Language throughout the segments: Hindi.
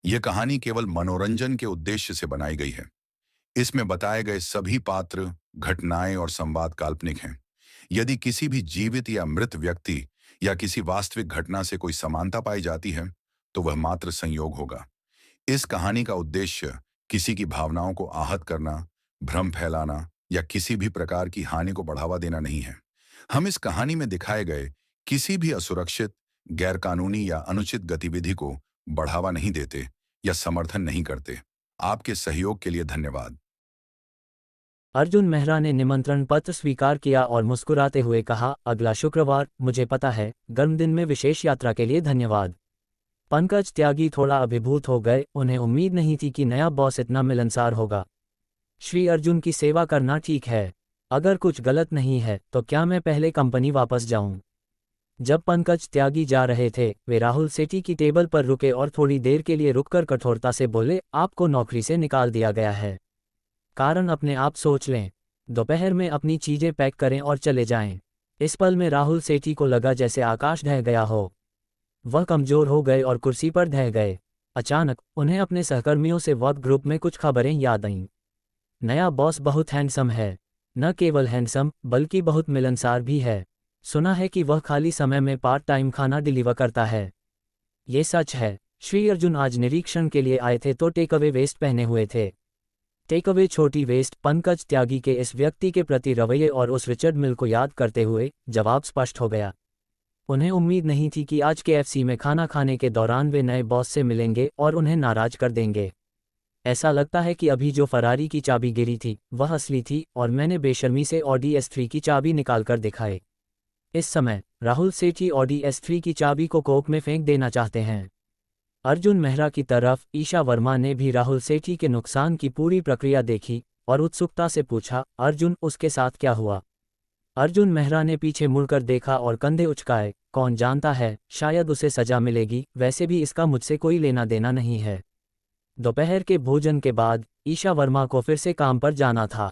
यह कहानी केवल मनोरंजन के उद्देश्य से बनाई गई है। इसमें बताए गए सभी पात्र, घटनाएं और संवाद काल्पनिक हैं। यदि किसी भी जीवित या मृत व्यक्ति या किसी वास्तविक घटना से कोई समानता पाई जाती है, तो वह मात्र संयोग होगा। इस कहानी का उद्देश्य किसी की भावनाओं को आहत करना, भ्रम फैलाना या किसी भी प्रकार की हानि को बढ़ावा देना नहीं है। हम इस कहानी में दिखाए गए किसी भी असुरक्षित, गैरकानूनी या अनुचित गतिविधि को बढ़ावा नहीं देते या समर्थन नहीं करते। आपके सहयोग के लिए धन्यवाद। अर्जुन मेहरा ने निमंत्रण पत्र स्वीकार किया और मुस्कुराते हुए कहा, अगला शुक्रवार, मुझे पता है, गर्म दिन में विशेष यात्रा के लिए धन्यवाद। पंकज त्यागी थोड़ा अभिभूत हो गए, उन्हें उम्मीद नहीं थी कि नया बॉस इतना मिलनसार होगा। श्री अर्जुन की सेवा करना ठीक है। अगर कुछ गलत नहीं है तो क्या मैं पहले कंपनी वापस जाऊं? जब पंकज त्यागी जा रहे थे, वे राहुल सेठी की टेबल पर रुके और थोड़ी देर के लिए रुककर कठोरता से बोले, आपको नौकरी से निकाल दिया गया है। कारण अपने आप सोच लें। दोपहर में अपनी चीजें पैक करें और चले जाएं। इस पल में राहुल सेठी को लगा जैसे आकाश ढह गया हो। वह कमजोर हो गए और कुर्सी पर ढह गए। अचानक उन्हें अपने सहकर्मियों से वर्क ग्रुप में कुछ खबरें याद आईं। नया बॉस बहुत हैंडसम है। न केवल हैंडसम, बल्कि बहुत मिलनसार भी है। सुना है कि वह खाली समय में पार्ट टाइम खाना डिलीवर करता है। ये सच है। श्री अर्जुन आज निरीक्षण के लिए आए थे तो टेकअवे वेस्ट पहने हुए थे। टेकअवे छोटी वेस्ट। पंकज त्यागी के इस व्यक्ति के प्रति रवैये और उस रिचर्ड मिल को याद करते हुए जवाब स्पष्ट हो गया। उन्हें उम्मीद नहीं थी कि आज KFC में खाना खाने के दौरान वे नए बॉस से मिलेंगे और उन्हें नाराज कर देंगे। ऐसा लगता है कि अभी जो फरारी की चाबी गिरी थी वह असली थी और मैंने बेशर्मी से ऑडी S3 की चाबी निकालकर दिखाई। इस समय राहुल सेठी ऑडी S3 की चाबी को कोक में फेंक देना चाहते हैं। अर्जुन मेहरा की तरफ ईशा वर्मा ने भी राहुल सेठी के नुकसान की पूरी प्रक्रिया देखी और उत्सुकता से पूछा, अर्जुन, उसके साथ क्या हुआ? अर्जुन मेहरा ने पीछे मुड़कर देखा और कंधे उचकाए, कौन जानता है, शायद उसे सजा मिलेगी, वैसे भी इसका मुझसे कोई लेना देना नहीं है। दोपहर के भोजन के बाद ईशा वर्मा को फिर से काम पर जाना था।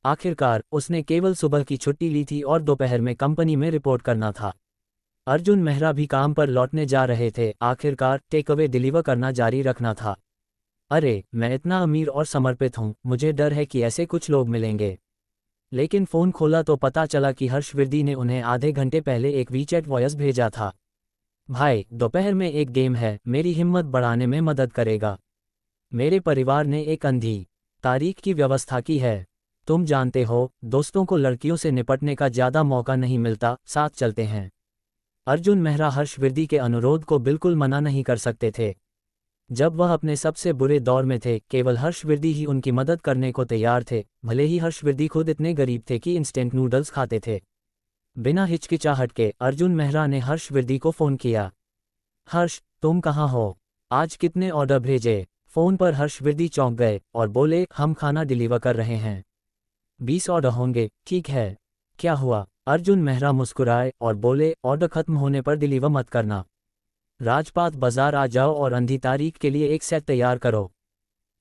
आखिरकार उसने केवल सुबह की छुट्टी ली थी और दोपहर में कंपनी में रिपोर्ट करना था। अर्जुन मेहरा भी काम पर लौटने जा रहे थे। आखिरकार टेकअवे डिलीवर करना जारी रखना था। अरे, मैं इतना अमीर और समर्पित हूँ, मुझे डर है कि ऐसे कुछ लोग मिलेंगे। लेकिन फ़ोन खोला तो पता चला कि हर्षवर्दी ने उन्हें आधे घंटे पहले एक वीचैट वॉयस भेजा था। भाई, दोपहर में एक गेम है, मेरी हिम्मत बढ़ाने में मदद करेगा। मेरे परिवार ने एक अंधी तारीख की व्यवस्था की है। तुम जानते हो, दोस्तों को लड़कियों से निपटने का ज़्यादा मौका नहीं मिलता, साथ चलते हैं। अर्जुन मेहरा हर्षवर्दी के अनुरोध को बिल्कुल मना नहीं कर सकते थे। जब वह अपने सबसे बुरे दौर में थे, केवल हर्षवर्दी ही उनकी मदद करने को तैयार थे, भले ही हर्षवर्दी खुद इतने गरीब थे कि इंस्टेंट नूडल्स खाते थे। बिना हिचकिचाहट के अर्जुन मेहरा ने हर्षवर्दी को फ़ोन किया। हर्ष, तुम कहाँ हो? आज कितने ऑर्डर भेजे? फ़ोन पर हर्षवर्दी चौंक गए और बोले, हम खाना डिलीवर कर रहे हैं। 20 ऑर्डर होंगे। ठीक है। क्या हुआ? अर्जुन मेहरा मुस्कुराए और बोले, ऑर्डर खत्म होने पर डिलीवर मत करना। राजपाट बाजार आ जाओ और अंधी तारीख के लिए एक सेट तैयार करो।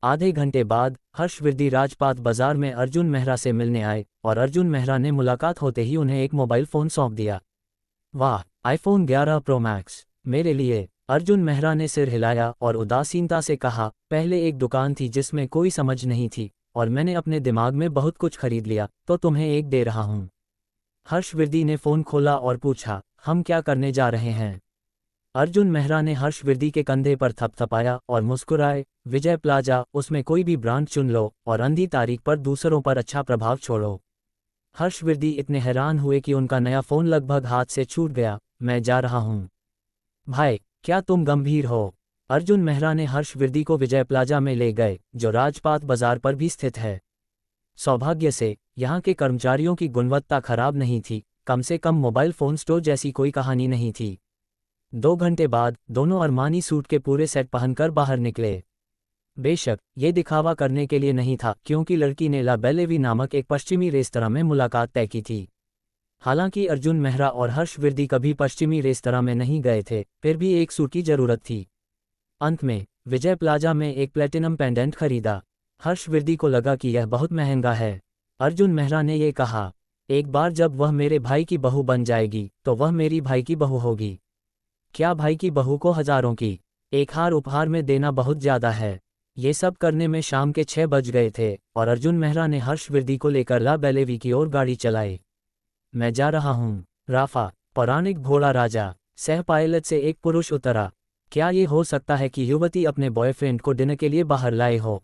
आधे घंटे बाद हर्षवर्दी राजपाट बाजार में अर्जुन मेहरा से मिलने आए और अर्जुन मेहरा ने मुलाकात होते ही उन्हें एक मोबाइल फ़ोन सौंप दिया। वाह, iPhone 11 Pro Max मेरे लिए। अर्जुन मेहरा ने सिर हिलाया और उदासीनता से कहा, पहले एक दुकान थी जिसमें कोई समझ नहीं थी और मैंने अपने दिमाग में बहुत कुछ खरीद लिया, तो तुम्हें एक दे रहा हूँ। हर्षवर्दी ने फ़ोन खोला और पूछा, हम क्या करने जा रहे हैं? अर्जुन मेहरा ने हर्षवर्दी के कंधे पर थपथपाया और मुस्कुराए, विजय प्लाजा, उसमें कोई भी ब्रांड चुन लो और अंधी तारीख पर दूसरों पर अच्छा प्रभाव छोड़ो। हर्षवर्दी इतने हैरान हुए कि उनका नया फ़ोन लगभग हाथ से छूट गया। मैं जा रहा हूँ। भाई, क्या तुम गंभीर हो? अर्जुन मेहरा ने हर्षवर्दी को विजय प्लाजा में ले गए, जो राजपाट बाजार पर भी स्थित है। सौभाग्य से यहाँ के कर्मचारियों की गुणवत्ता खराब नहीं थी, कम से कम मोबाइल फ़ोन स्टोर जैसी कोई कहानी नहीं थी। 2 घंटे बाद दोनों अरमानी सूट के पूरे सेट पहनकर बाहर निकले। बेशक ये दिखावा करने के लिए नहीं था, क्योंकि लड़की ने ला बेलेवी नामक एक पश्चिमी रेस्तरां में मुलाकात तय की थी। हालांकि अर्जुन मेहरा और हर्षवर्दी कभी पश्चिमी रेस्तरां में नहीं गए थे, फिर भी एक सूट की ज़रूरत थी। अंत में विजय प्लाजा में एक प्लेटिनम पेंडेंट खरीदा। हर्षवर्दी को लगा कि यह बहुत महंगा है। अर्जुन मेहरा ने ये कहा, एक बार जब वह मेरे भाई की बहू बन जाएगी तो वह मेरी भाई की बहू होगी। क्या भाई की बहू को हज़ारों की एक हार उपहार में देना बहुत ज्यादा है। ये सब करने में शाम के 6 बज गए थे और अर्जुन मेहरा ने हर्षवर्दी को लेकर ला बेलेवी की ओर गाड़ी चलाई। मैं जा रहा हूँ। राफा, पौराणिक घोड़ा राजा, सह पायलट से एक पुरुष उतरा। क्या ये हो सकता है कि युवती अपने बॉयफ्रेंड को डिनर के लिए बाहर लाए हो?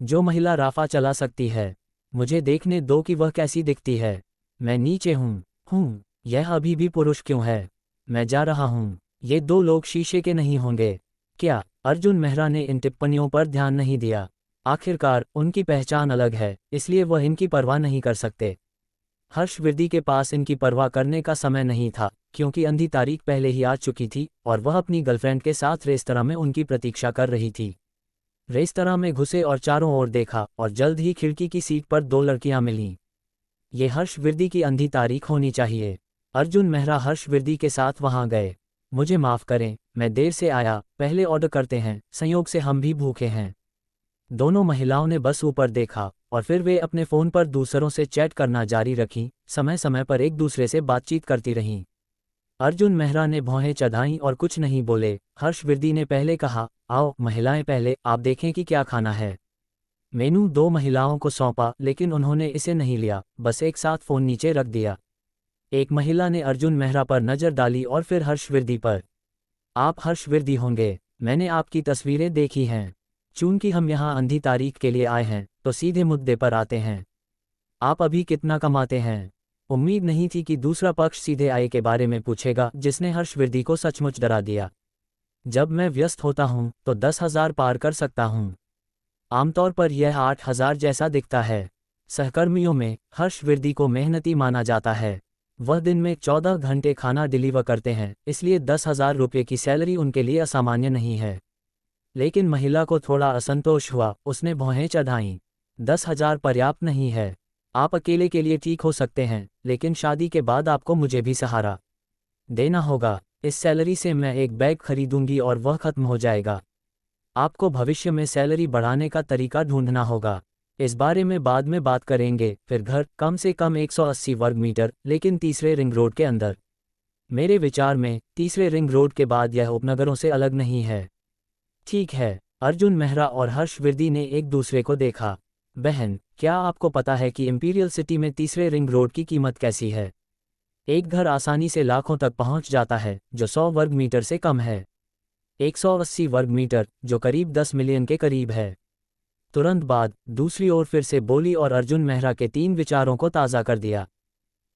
जो महिला राफा चला सकती है, मुझे देखने दो कि वह कैसी दिखती है। मैं नीचे हूँ, यह अभी भी पुरुष क्यों है? मैं जा रहा हूँ। ये 2 लोग शीशे के नहीं होंगे क्या? अर्जुन मेहरा ने इन टिप्पणियों पर ध्यान नहीं दिया। आखिरकार उनकी पहचान अलग है, इसलिए वह इनकी परवाह नहीं कर सकते। हर्षवर्दी के पास इनकी परवाह करने का समय नहीं था, क्योंकि अंधी तारीख पहले ही आ चुकी थी और वह अपनी गर्लफ्रेंड के साथ रेस्तरां में उनकी प्रतीक्षा कर रही थी। रेस्तरां में घुसे और चारों ओर देखा और जल्द ही खिड़की की सीट पर 2 लड़कियां मिलीं। ये हर्षवर्दी की अंधी तारीख होनी चाहिए। अर्जुन मेहरा हर्षवर्दी के साथ वहां गए। मुझे माफ करें, मैं देर से आया, पहले ऑर्डर करते हैं, संयोग से हम भी भूखे हैं। दोनों महिलाओं ने बस ऊपर देखा और फिर वे अपने फ़ोन पर दूसरों से चैट करना जारी रखीं, समय समय पर एक दूसरे से बातचीत करती रहीं। अर्जुन मेहरा ने भौहें चढ़ाईं और कुछ नहीं बोले। हर्षवर्दी ने पहले कहा, आओ महिलाएं पहले, आप देखें कि क्या खाना है। मेनू 2 महिलाओं को सौंपा, लेकिन उन्होंने इसे नहीं लिया, बस एक साथ फ़ोन नीचे रख दिया। एक महिला ने अर्जुन मेहरा पर नज़र डाली और फिर हर्षवर्दी पर। आप हर्षवर्दी होंगे, मैंने आपकी तस्वीरें देखी हैं। चूंकि हम यहाँ अंधी तारीख के लिए आए हैं, तो सीधे मुद्दे पर आते हैं। आप अभी कितना कमाते हैं? उम्मीद नहीं थी कि दूसरा पक्ष सीधे आय के बारे में पूछेगा, जिसने हर्षवर्दी को सचमुच डरा दिया। जब मैं व्यस्त होता हूँ तो 10,000 पार कर सकता हूँ। आमतौर पर यह 8,000 जैसा दिखता है। सहकर्मियों में हर्षवर्दी को मेहनती माना जाता है। वह दिन में 14 घंटे खाना डिलीवर करते हैं, इसलिए 10,000 रुपये की सैलरी उनके लिए असामान्य नहीं है। लेकिन महिला को थोड़ा असंतोष हुआ, उसने भौहें चढ़ाईं। 10,000 पर्याप्त नहीं है। आप अकेले के लिए ठीक हो सकते हैं, लेकिन शादी के बाद आपको मुझे भी सहारा देना होगा। इस सैलरी से मैं एक बैग खरीदूंगी और वह खत्म हो जाएगा। आपको भविष्य में सैलरी बढ़ाने का तरीका ढूंढना होगा। इस बारे में बाद में बात करेंगे। फिर घर, कम से कम 180 वर्ग मीटर, लेकिन तीसरे रिंग रोड के अंदर। मेरे विचार में तीसरे रिंग रोड के बाद यह उपनगरों से अलग नहीं है। ठीक है। अर्जुन मेहरा और हर्षवर्दी ने एक दूसरे को देखा। बहन, क्या आपको पता है कि इंपीरियल सिटी में तीसरे रिंग रोड की कीमत कैसी है? एक घर आसानी से लाखों तक पहुंच जाता है, जो 100 वर्ग मीटर से कम है। 180 वर्ग मीटर, जो करीब 10 मिलियन के करीब है। तुरंत बाद दूसरी ओर फिर से बोली और अर्जुन मेहरा के 3 विचारों को ताज़ा कर दिया।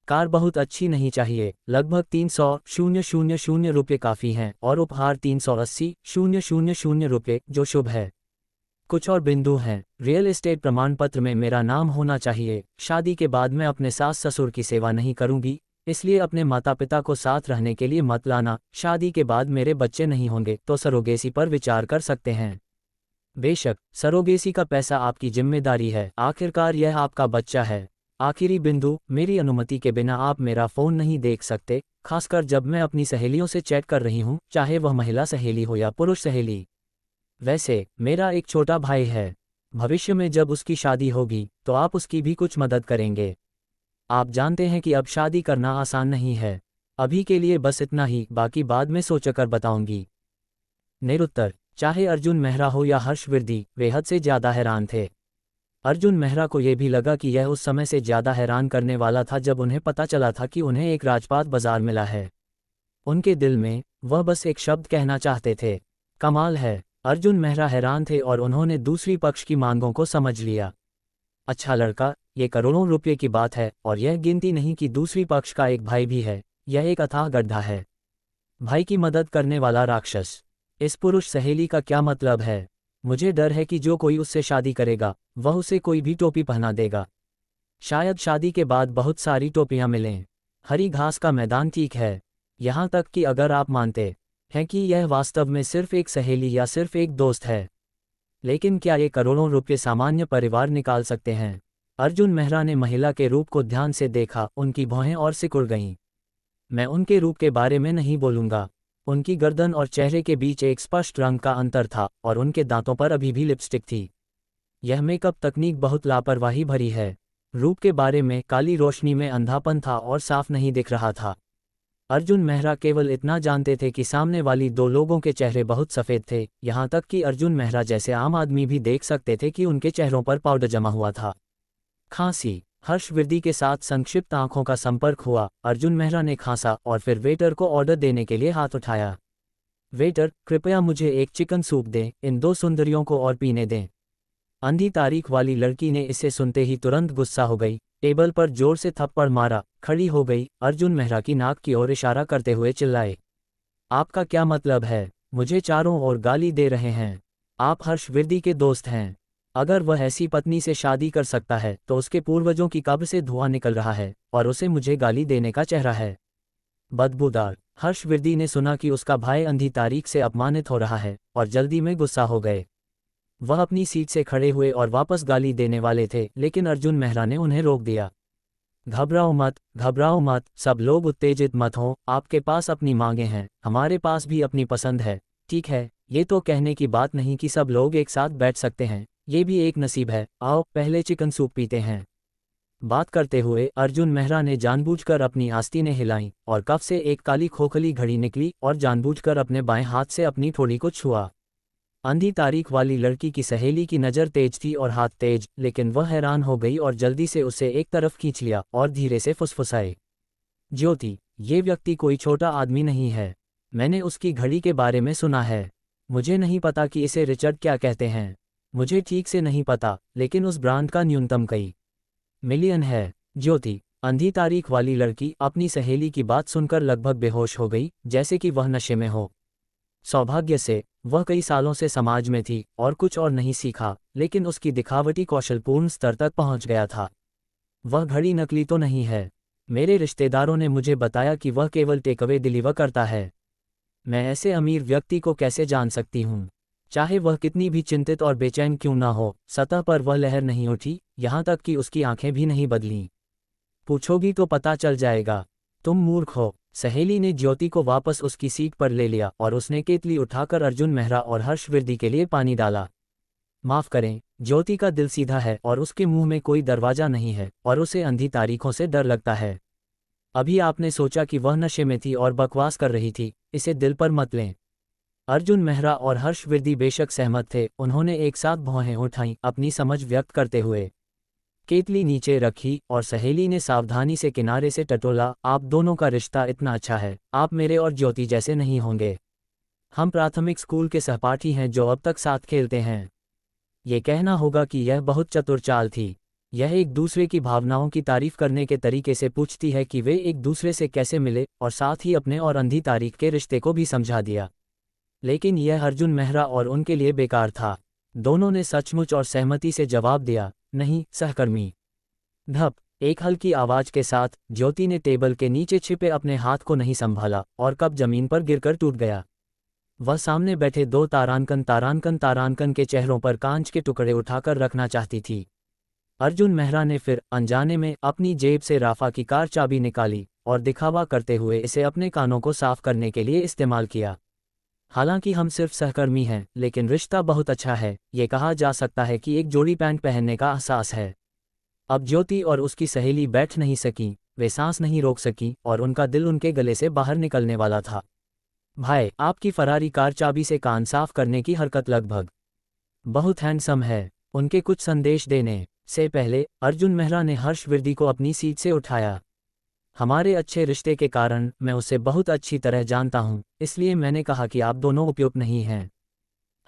कार बहुत अच्छी नहीं चाहिए, लगभग 300,000 रुपये काफ़ी हैं, और उपहार 380,000 रुपये, जो शुभ है। कुछ और बिंदु हैं। रियल एस्टेट प्रमाण पत्र में मेरा नाम होना चाहिए। शादी के बाद मैं अपने सास ससुर की सेवा नहीं करूंगी, इसलिए अपने माता पिता को साथ रहने के लिए मत लाना। शादी के बाद मेरे बच्चे नहीं होंगे तो सरोगेसी पर विचार कर सकते हैं। बेशक, सरोगेसी का पैसा आपकी जिम्मेदारी है, आखिरकार यह आपका बच्चा है। आखिरी बिंदु, मेरी अनुमति के बिना आप मेरा फ़ोन नहीं देख सकते, खासकर जब मैं अपनी सहेलियों से चैट कर रही हूँ, चाहे वह महिला सहेली हो या पुरुष सहेली। वैसे मेरा एक छोटा भाई है। भविष्य में जब उसकी शादी होगी तो आप उसकी भी कुछ मदद करेंगे। आप जानते हैं कि अब शादी करना आसान नहीं है। अभी के लिए बस इतना ही, बाकी बाद में सोचकर बताऊंगी। निरुत्तर, चाहे अर्जुन मेहरा हो या हर्षवर्दी, वे हद से ज़्यादा हैरान थे। अर्जुन मेहरा को यह भी लगा कि यह उस समय से ज़्यादा हैरान करने वाला था जब उन्हें पता चला था कि उन्हें एक राजपाट बाजार मिला है। उनके दिल में वह बस एक शब्द कहना चाहते थे, कमाल है। अर्जुन मेहरा हैरान थे और उन्होंने दूसरी पक्ष की मांगों को समझ लिया। अच्छा लड़का, ये करोड़ों रुपये की बात है, और यह गिनती नहीं कि दूसरी पक्ष का एक भाई भी है। यह एक अथाह गड्ढा है। भाई की मदद करने वाला राक्षस। इस पुरुष सहेली का क्या मतलब है? मुझे डर है कि जो कोई उससे शादी करेगा, वह उसे कोई भी टोपी पहना देगा। शायद शादी के बाद बहुत सारी टोपियां मिलें। हरी घास का मैदान ठीक है। यहाँ तक कि अगर आप मानते हैं कि यह वास्तव में सिर्फ एक सहेली या सिर्फ एक दोस्त है, लेकिन क्या ये करोड़ों रुपये सामान्य परिवार निकाल सकते हैं? अर्जुन मेहरा ने महिला के रूप को ध्यान से देखा। उनकी भौहें और सिकुड़ गईं। मैं उनके रूप के बारे में नहीं बोलूँगा। उनकी गर्दन और चेहरे के बीच एक स्पष्ट रंग का अंतर था, और उनके दांतों पर अभी भी लिपस्टिक थी। यह मेकअप तकनीक बहुत लापरवाही भरी है। रूप के बारे में काली रोशनी में अंधापन था और साफ नहीं दिख रहा था। अर्जुन मेहरा केवल इतना जानते थे कि सामने वाली दो लोगों के चेहरे बहुत सफ़ेद थे, यहाँ तक कि अर्जुन मेहरा जैसे आम आदमी भी देख सकते थे कि उनके चेहरों पर पाउडर जमा हुआ था। खांसी। हर्षवर्दी के साथ संक्षिप्त आंखों का संपर्क हुआ। अर्जुन मेहरा ने खांसा और फिर वेटर को ऑर्डर देने के लिए हाथ उठाया। वेटर, कृपया मुझे एक चिकन सूप दें, इन दो सुंदरियों को और पीने दें। अंधी तारीख वाली लड़की ने इसे सुनते ही तुरंत गुस्सा हो गई, टेबल पर जोर से थप्पड़ मारा, खड़ी हो गई, अर्जुन मेहरा की नाक की ओर इशारा करते हुए चिल्लाए, आपका क्या मतलब है? मुझे चारों ओर गाली दे रहे हैं। आप हर्षवर्दी के दोस्त हैं। अगर वह ऐसी पत्नी से शादी कर सकता है तो उसके पूर्वजों की कब्र से धुआं निकल रहा है और उसे मुझे गाली देने का चेहरा है। बदबूदार। हर्षवर्दी ने सुना कि उसका भाई अंधी तारीख से अपमानित हो रहा है और जल्दी में गुस्सा हो गए। वह अपनी सीट से खड़े हुए और वापस गाली देने वाले थे, लेकिन अर्जुन मेहरा ने उन्हें रोक दिया। घबराओ मत, सब लोग उत्तेजित मत हो, आपके पास अपनी मांगें हैं, हमारे पास भी अपनी पसंद है, ठीक है? ये तो कहने की बात नहीं कि सब लोग एक साथ बैठ सकते हैं, ये भी एक नसीब है, आओ पहले चिकन सूप पीते हैं। बात करते हुए अर्जुन मेहरा ने जानबूझकर अपनी आस्तीनें हिलाईं और कफ से एक काली खोखली घड़ी निकली और जानबूझकर अपने बाएं हाथ से अपनी थोड़ी को छुआ। अंधी तारीख वाली लड़की की सहेली की नज़र तेज थी और हाथ तेज, लेकिन वह हैरान हो गई और जल्दी से उसे एक तरफ खींच लिया और धीरे से फुसफुसाए, ज्योति, ये व्यक्ति कोई छोटा आदमी नहीं है। मैंने उसकी घड़ी के बारे में सुना है। मुझे नहीं पता कि इसे रिचर्ड क्या कहते हैं। मुझे ठीक से नहीं पता, लेकिन उस ब्रांड का न्यूनतम कई मिलियन है। ज्योति। अंधी तारीख वाली लड़की अपनी सहेली की बात सुनकर लगभग बेहोश हो गई, जैसे कि वह नशे में हो। सौभाग्य से वह कई सालों से समाज में थी और कुछ और नहीं सीखा, लेकिन उसकी दिखावटी कौशलपूर्ण स्तर तक पहुंच गया था। वह घड़ी नकली तो नहीं है। मेरे रिश्तेदारों ने मुझे बताया कि वह केवल टेकअवे डिलीवर करता है। मैं ऐसे अमीर व्यक्ति को कैसे जान सकती हूँ? चाहे वह कितनी भी चिंतित और बेचैन क्यों ना हो, सतह पर वह लहर नहीं उठी, यहाँ तक कि उसकी आंखें भी नहीं बदलीं। पूछोगी तो पता चल जाएगा। तुम मूर्ख हो। सहेली ने ज्योति को वापस उसकी सीट पर ले लिया और उसने केतली उठाकर अर्जुन मेहरा और हर्षवर्दी के लिए पानी डाला। माफ़ करें, ज्योति का दिल सीधा है और उसके मुंह में कोई दरवाज़ा नहीं है और उसे अंधी तारीखों से डर लगता है। अभी आपने सोचा कि वह नशे में थी और बकवास कर रही थी, इसे दिल पर मत लें। अर्जुन मेहरा और हर्षवर्दी बेशक सहमत थे, उन्होंने एक साथ भौहें उठाईं, अपनी समझ व्यक्त करते हुए। केतली नीचे रखी और सहेली ने सावधानी से किनारे से टटोला, आप दोनों का रिश्ता इतना अच्छा है, आप मेरे और ज्योति जैसे नहीं होंगे। हम प्राथमिक स्कूल के सहपाठी हैं जो अब तक साथ खेलते हैं। ये कहना होगा कि यह बहुत चतुर चाल थी। यह एक दूसरे की भावनाओं की तारीफ करने के तरीके से पूछती है कि वे एक दूसरे से कैसे मिले और साथ ही अपने और अंधी तारीख के रिश्ते को भी समझा दिया। लेकिन यह अर्जुन मेहरा और उनके लिए बेकार था। दोनों ने सचमुच और सहमति से जवाब दिया, नहीं सहकर्मी। धप। एक हल्की आवाज के साथ ज्योति ने टेबल के नीचे छिपे अपने हाथ को नहीं संभाला और कप जमीन पर गिरकर टूट गया। वह सामने बैठे दो तारांकन के चेहरों पर कांच के टुकड़े उठाकर रखना चाहती थी। अर्जुन मेहरा ने फिर अनजाने में अपनी जेब से राफा की कार चाबी निकाली और दिखावा करते हुए इसे अपने कानों को साफ करने के लिए इस्तेमाल किया। हालांकि हम सिर्फ सहकर्मी हैं, लेकिन रिश्ता बहुत अच्छा है। ये कहा जा सकता है कि एक जोड़ी पैंट पहनने का एहसास है। अब ज्योति और उसकी सहेली बैठ नहीं सकीं, वे सांस नहीं रोक सकीं और उनका दिल उनके गले से बाहर निकलने वाला था। भाई, आपकी फरारी कार चाबी से कान साफ करने की हरकत लगभग बहुत हैंडसम है। उनके कुछ संदेश देने से पहले अर्जुन मेहरा ने हर्षवर्दी को अपनी सीट से उठाया। हमारे अच्छे रिश्ते के कारण मैं उसे बहुत अच्छी तरह जानता हूँ, इसलिए मैंने कहा कि आप दोनों उपयुक्त नहीं हैं।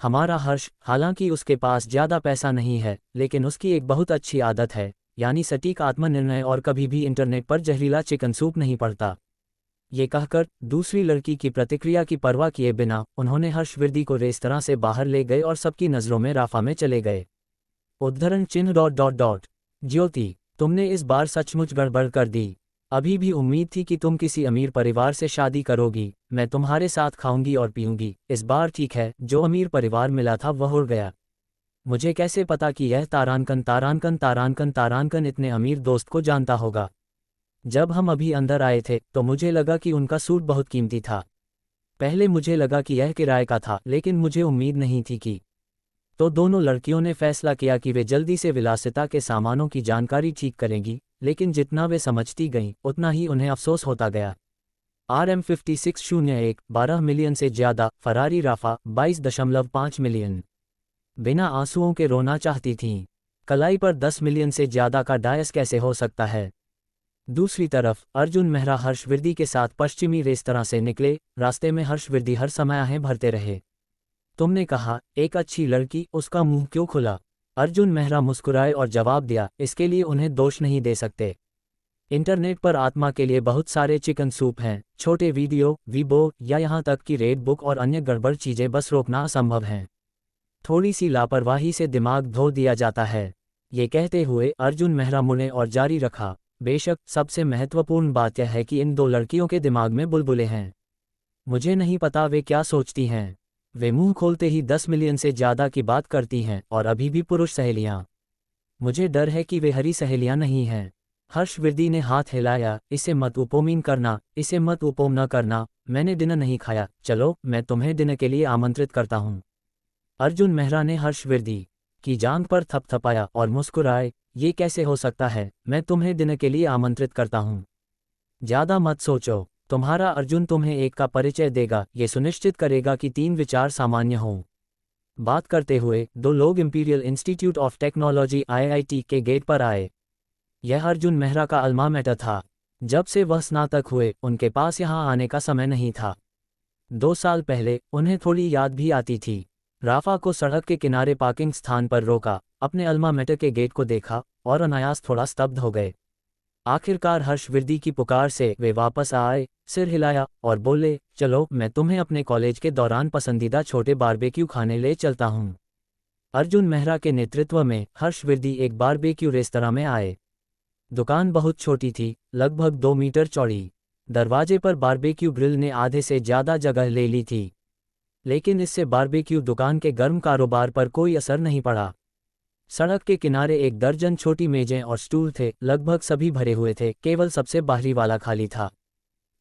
हमारा हर्ष, हालांकि उसके पास ज़्यादा पैसा नहीं है, लेकिन उसकी एक बहुत अच्छी आदत है, यानी सटीक आत्मनिर्णय और कभी भी इंटरनेट पर जहरीला चिकन सूप नहीं पड़ता। ये कहकर दूसरी लड़की की प्रतिक्रिया की परवाह किए बिना उन्होंने हर्षवर्दी को रेस्तरां से बाहर ले गए और सबकी नज़रों में राफा में चले गए। उद्धरण चिन्ह ... ज्योति, तुमने इस बार सचमुच गड़बड़ कर दी। अभी भी उम्मीद थी कि तुम किसी अमीर परिवार से शादी करोगी, मैं तुम्हारे साथ खाऊंगी और पीऊंगी। इस बार ठीक है, जो अमीर परिवार मिला था वह उड़ गया। मुझे कैसे पता कि यह तारांकन इतने अमीर दोस्त को जानता होगा। जब हम अभी अंदर आए थे तो मुझे लगा कि उनका सूट बहुत कीमती था। पहले मुझे लगा कि यह किराए का था, लेकिन मुझे उम्मीद नहीं थी कि। तो दोनों लड़कियों ने फैसला किया कि वे जल्दी से विलासिता के सामानों की जानकारी ठीक करेंगी, लेकिन जितना वे समझती गईं उतना ही उन्हें अफसोस होता गया। RM5601 12 मिलियन से ज़्यादा, फरारी राफा 22.5 मिलियन। बिना आंसुओं के रोना चाहती थीं। कलाई पर 10 मिलियन से ज़्यादा का डायस कैसे हो सकता है। दूसरी तरफ अर्जुन मेहरा हर्षवर्दी के साथ पश्चिमी रेस्तरां से निकले। रास्ते में हर्षवर्दी हर समय आहें भरते रहे। तुमने कहा, एक अच्छी लड़की, उसका मुंह क्यों खुला? अर्जुन मेहरा मुस्कुराए और जवाब दिया, इसके लिए उन्हें दोष नहीं दे सकते। इंटरनेट पर आत्मा के लिए बहुत सारे चिकन सूप हैं। छोटे वीडियो, वीबो या यहाँ तक कि रेड बुक और अन्य गड़बड़ चीज़ें बस रोकना असंभव हैं। थोड़ी सी लापरवाही से दिमाग धो दिया जाता है। ये कहते हुए अर्जुन मेहरा मुड़े और जारी रखा, बेशक सबसे महत्वपूर्ण बात यह है कि इन दो लड़कियों के दिमाग में बुलबुले हैं। मुझे नहीं पता वे क्या सोचती हैं। वे मुंह खोलते ही 10 मिलियन से ज़्यादा की बात करती हैं और अभी भी पुरुष सहेलियाँ। मुझे डर है कि वे हरी सहेलियाँ नहीं हैं। हर्षवर्दी ने हाथ हिलाया, इसे मत उपमीन करना, इसे मत उपम न करना। मैंने डिनर नहीं खाया, चलो मैं तुम्हें डिनर के लिए आमंत्रित करता हूँ। अर्जुन मेहरा ने हर्षवर्दी की जांघ पर थपथपाया और मुस्कुराए, ये कैसे हो सकता है, मैं तुम्हें डिनर के लिए आमंत्रित करता हूँ। ज़्यादा मत सोचो, तुम्हारा अर्जुन तुम्हें एक का परिचय देगा, ये सुनिश्चित करेगा कि 3 विचार सामान्य हों। बात करते हुए दो लोग imperial institute of technology IIT के गेट पर आए। यह अर्जुन मेहरा का अल्मा मैटर था। जब से वह स्नातक हुए, उनके पास यहाँ आने का समय नहीं था। 2 साल पहले उन्हें थोड़ी याद भी आती थी। राफा को सड़क के किनारे पार्किंग स्थान पर रोका, अपने अल्मा मैटर के गेट को देखा और अनायास थोड़ा स्तब्ध हो गए। आखिरकार हर्षवर्दी की पुकार से वे वापस आए, सिर हिलाया और बोले, चलो मैं तुम्हें अपने कॉलेज के दौरान पसंदीदा छोटे बारबेक्यू खाने ले चलता हूँ। अर्जुन मेहरा के नेतृत्व में हर्षवर्दी एक बारबेक्यू रेस्तरां में आए। दुकान बहुत छोटी थी, लगभग 2 मीटर चौड़ी। दरवाजे पर बारबेक्यू ग्रिल ने आधे से ज़्यादा जगह ले ली थी, लेकिन इससे बारबेक्यू दुकान के गर्म कारोबार पर कोई असर नहीं पड़ा। सड़क के किनारे 1 दर्जन छोटी मेजें और स्टूल थे, लगभग सभी भरे हुए थे, केवल सबसे बाहरी वाला खाली था।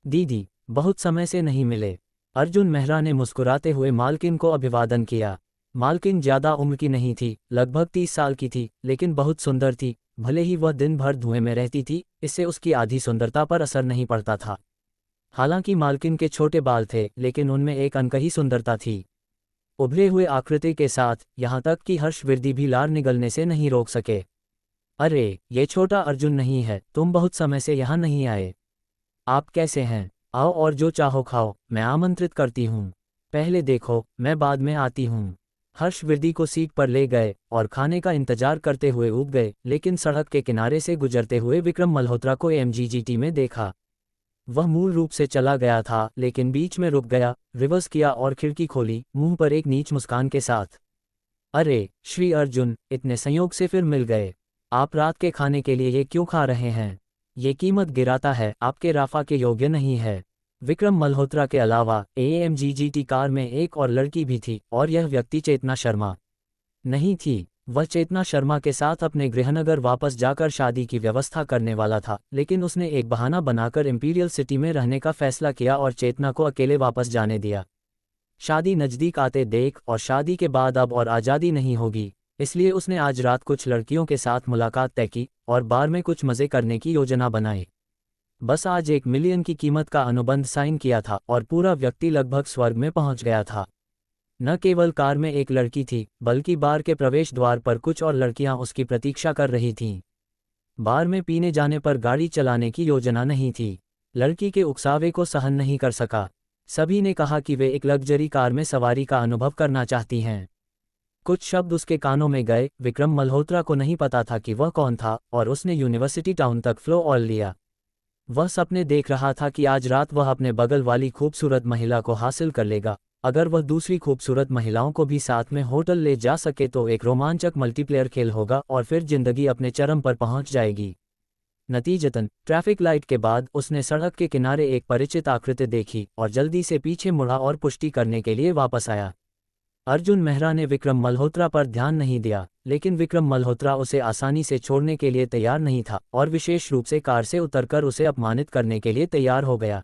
दीदी, बहुत समय से नहीं मिले। अर्जुन मेहरा ने मुस्कुराते हुए मालकिन को अभिवादन किया। मालकिन ज़्यादा उम्र की नहीं थी, लगभग 30 साल की थी, लेकिन बहुत सुंदर थी। भले ही वह दिन भर धुएं में रहती थी, इससे उसकी आधी सुंदरता पर असर नहीं पड़ता था। हालांकि मालकिन के छोटे बाल थे, लेकिन उनमें एक अनकही सुंदरता थी। उभरे हुए आकृति के साथ, यहाँ तक कि हर्षवर्दी भी लार निगलने से नहीं रोक सके। अरे, ये छोटा अर्जुन नहीं है, तुम बहुत समय से यहाँ नहीं आए। आप कैसे हैं? आओ और जो चाहो खाओ, मैं आमंत्रित करती हूँ। पहले देखो, मैं बाद में आती हूँ। हर्षवर्दी को सीट पर ले गए और खाने का इंतजार करते हुए उब गए, लेकिन सड़क के किनारे से गुजरते हुए विक्रम मल्होत्रा को MGGT में देखा। वह मूल रूप से चला गया था, लेकिन बीच में रुक गया, रिवर्स किया और खिड़की खोली, मुंह पर एक नीच मुस्कान के साथ। अरे, श्री अर्जुन, इतने संयोग से फिर मिल गए। आप रात के खाने के लिए ये क्यों खा रहे हैं? ये कीमत गिराता है, आपके राफा के योग्य नहीं है। विक्रम मल्होत्रा के अलावा AMGGT कार में एक और लड़की भी थी, और यह व्यक्ति चेतना शर्मा नहीं थी। वह चेतना शर्मा के साथ अपने गृहनगर वापस जाकर शादी की व्यवस्था करने वाला था, लेकिन उसने एक बहाना बनाकर इंपीरियल सिटी में रहने का फैसला किया और चेतना को अकेले वापस जाने दिया। शादी नज़दीक आते देख और शादी के बाद अब और आज़ादी नहीं होगी, इसलिए उसने आज रात कुछ लड़कियों के साथ मुलाकात तय की और बार में कुछ मज़े करने की योजना बनाई। बस आज 1 मिलियन की कीमत का अनुबंध साइन किया था और पूरा व्यक्ति लगभग स्वर्ग में पहुंच गया था। न केवल कार में एक लड़की थी, बल्कि बार के प्रवेश द्वार पर कुछ और लड़कियां उसकी प्रतीक्षा कर रही थीं। बार में पीने जाने पर गाड़ी चलाने की योजना नहीं थी। लड़की के उकसावे को सहन नहीं कर सका। सभी ने कहा कि वे एक लग्जरी कार में सवारी का अनुभव करना चाहती हैं। कुछ शब्द उसके कानों में गए। विक्रम मल्होत्रा को नहीं पता था कि वह कौन था, और उसने यूनिवर्सिटी टाउन तक फ्लो ऑल लिया। वह सपने देख रहा था कि आज रात वह अपने बगल वाली खूबसूरत महिला को हासिल कर लेगा। अगर वह दूसरी खूबसूरत महिलाओं को भी साथ में होटल ले जा सके तो एक रोमांचक मल्टीप्लेयर खेल होगा और फिर जिंदगी अपने चरम पर पहुंच जाएगी। नतीजतन ट्रैफिक लाइट के बाद उसने सड़क के किनारे एक परिचित आकृति देखी और जल्दी से पीछे मुड़ा और पुष्टि करने के लिए वापस आया। अर्जुन मेहरा ने विक्रम मल्होत्रा पर ध्यान नहीं दिया, लेकिन विक्रम मल्होत्रा उसे आसानी से छोड़ने के लिए तैयार नहीं था और विशेष रूप से कार से उतरकर उसे अपमानित करने के लिए तैयार हो गया।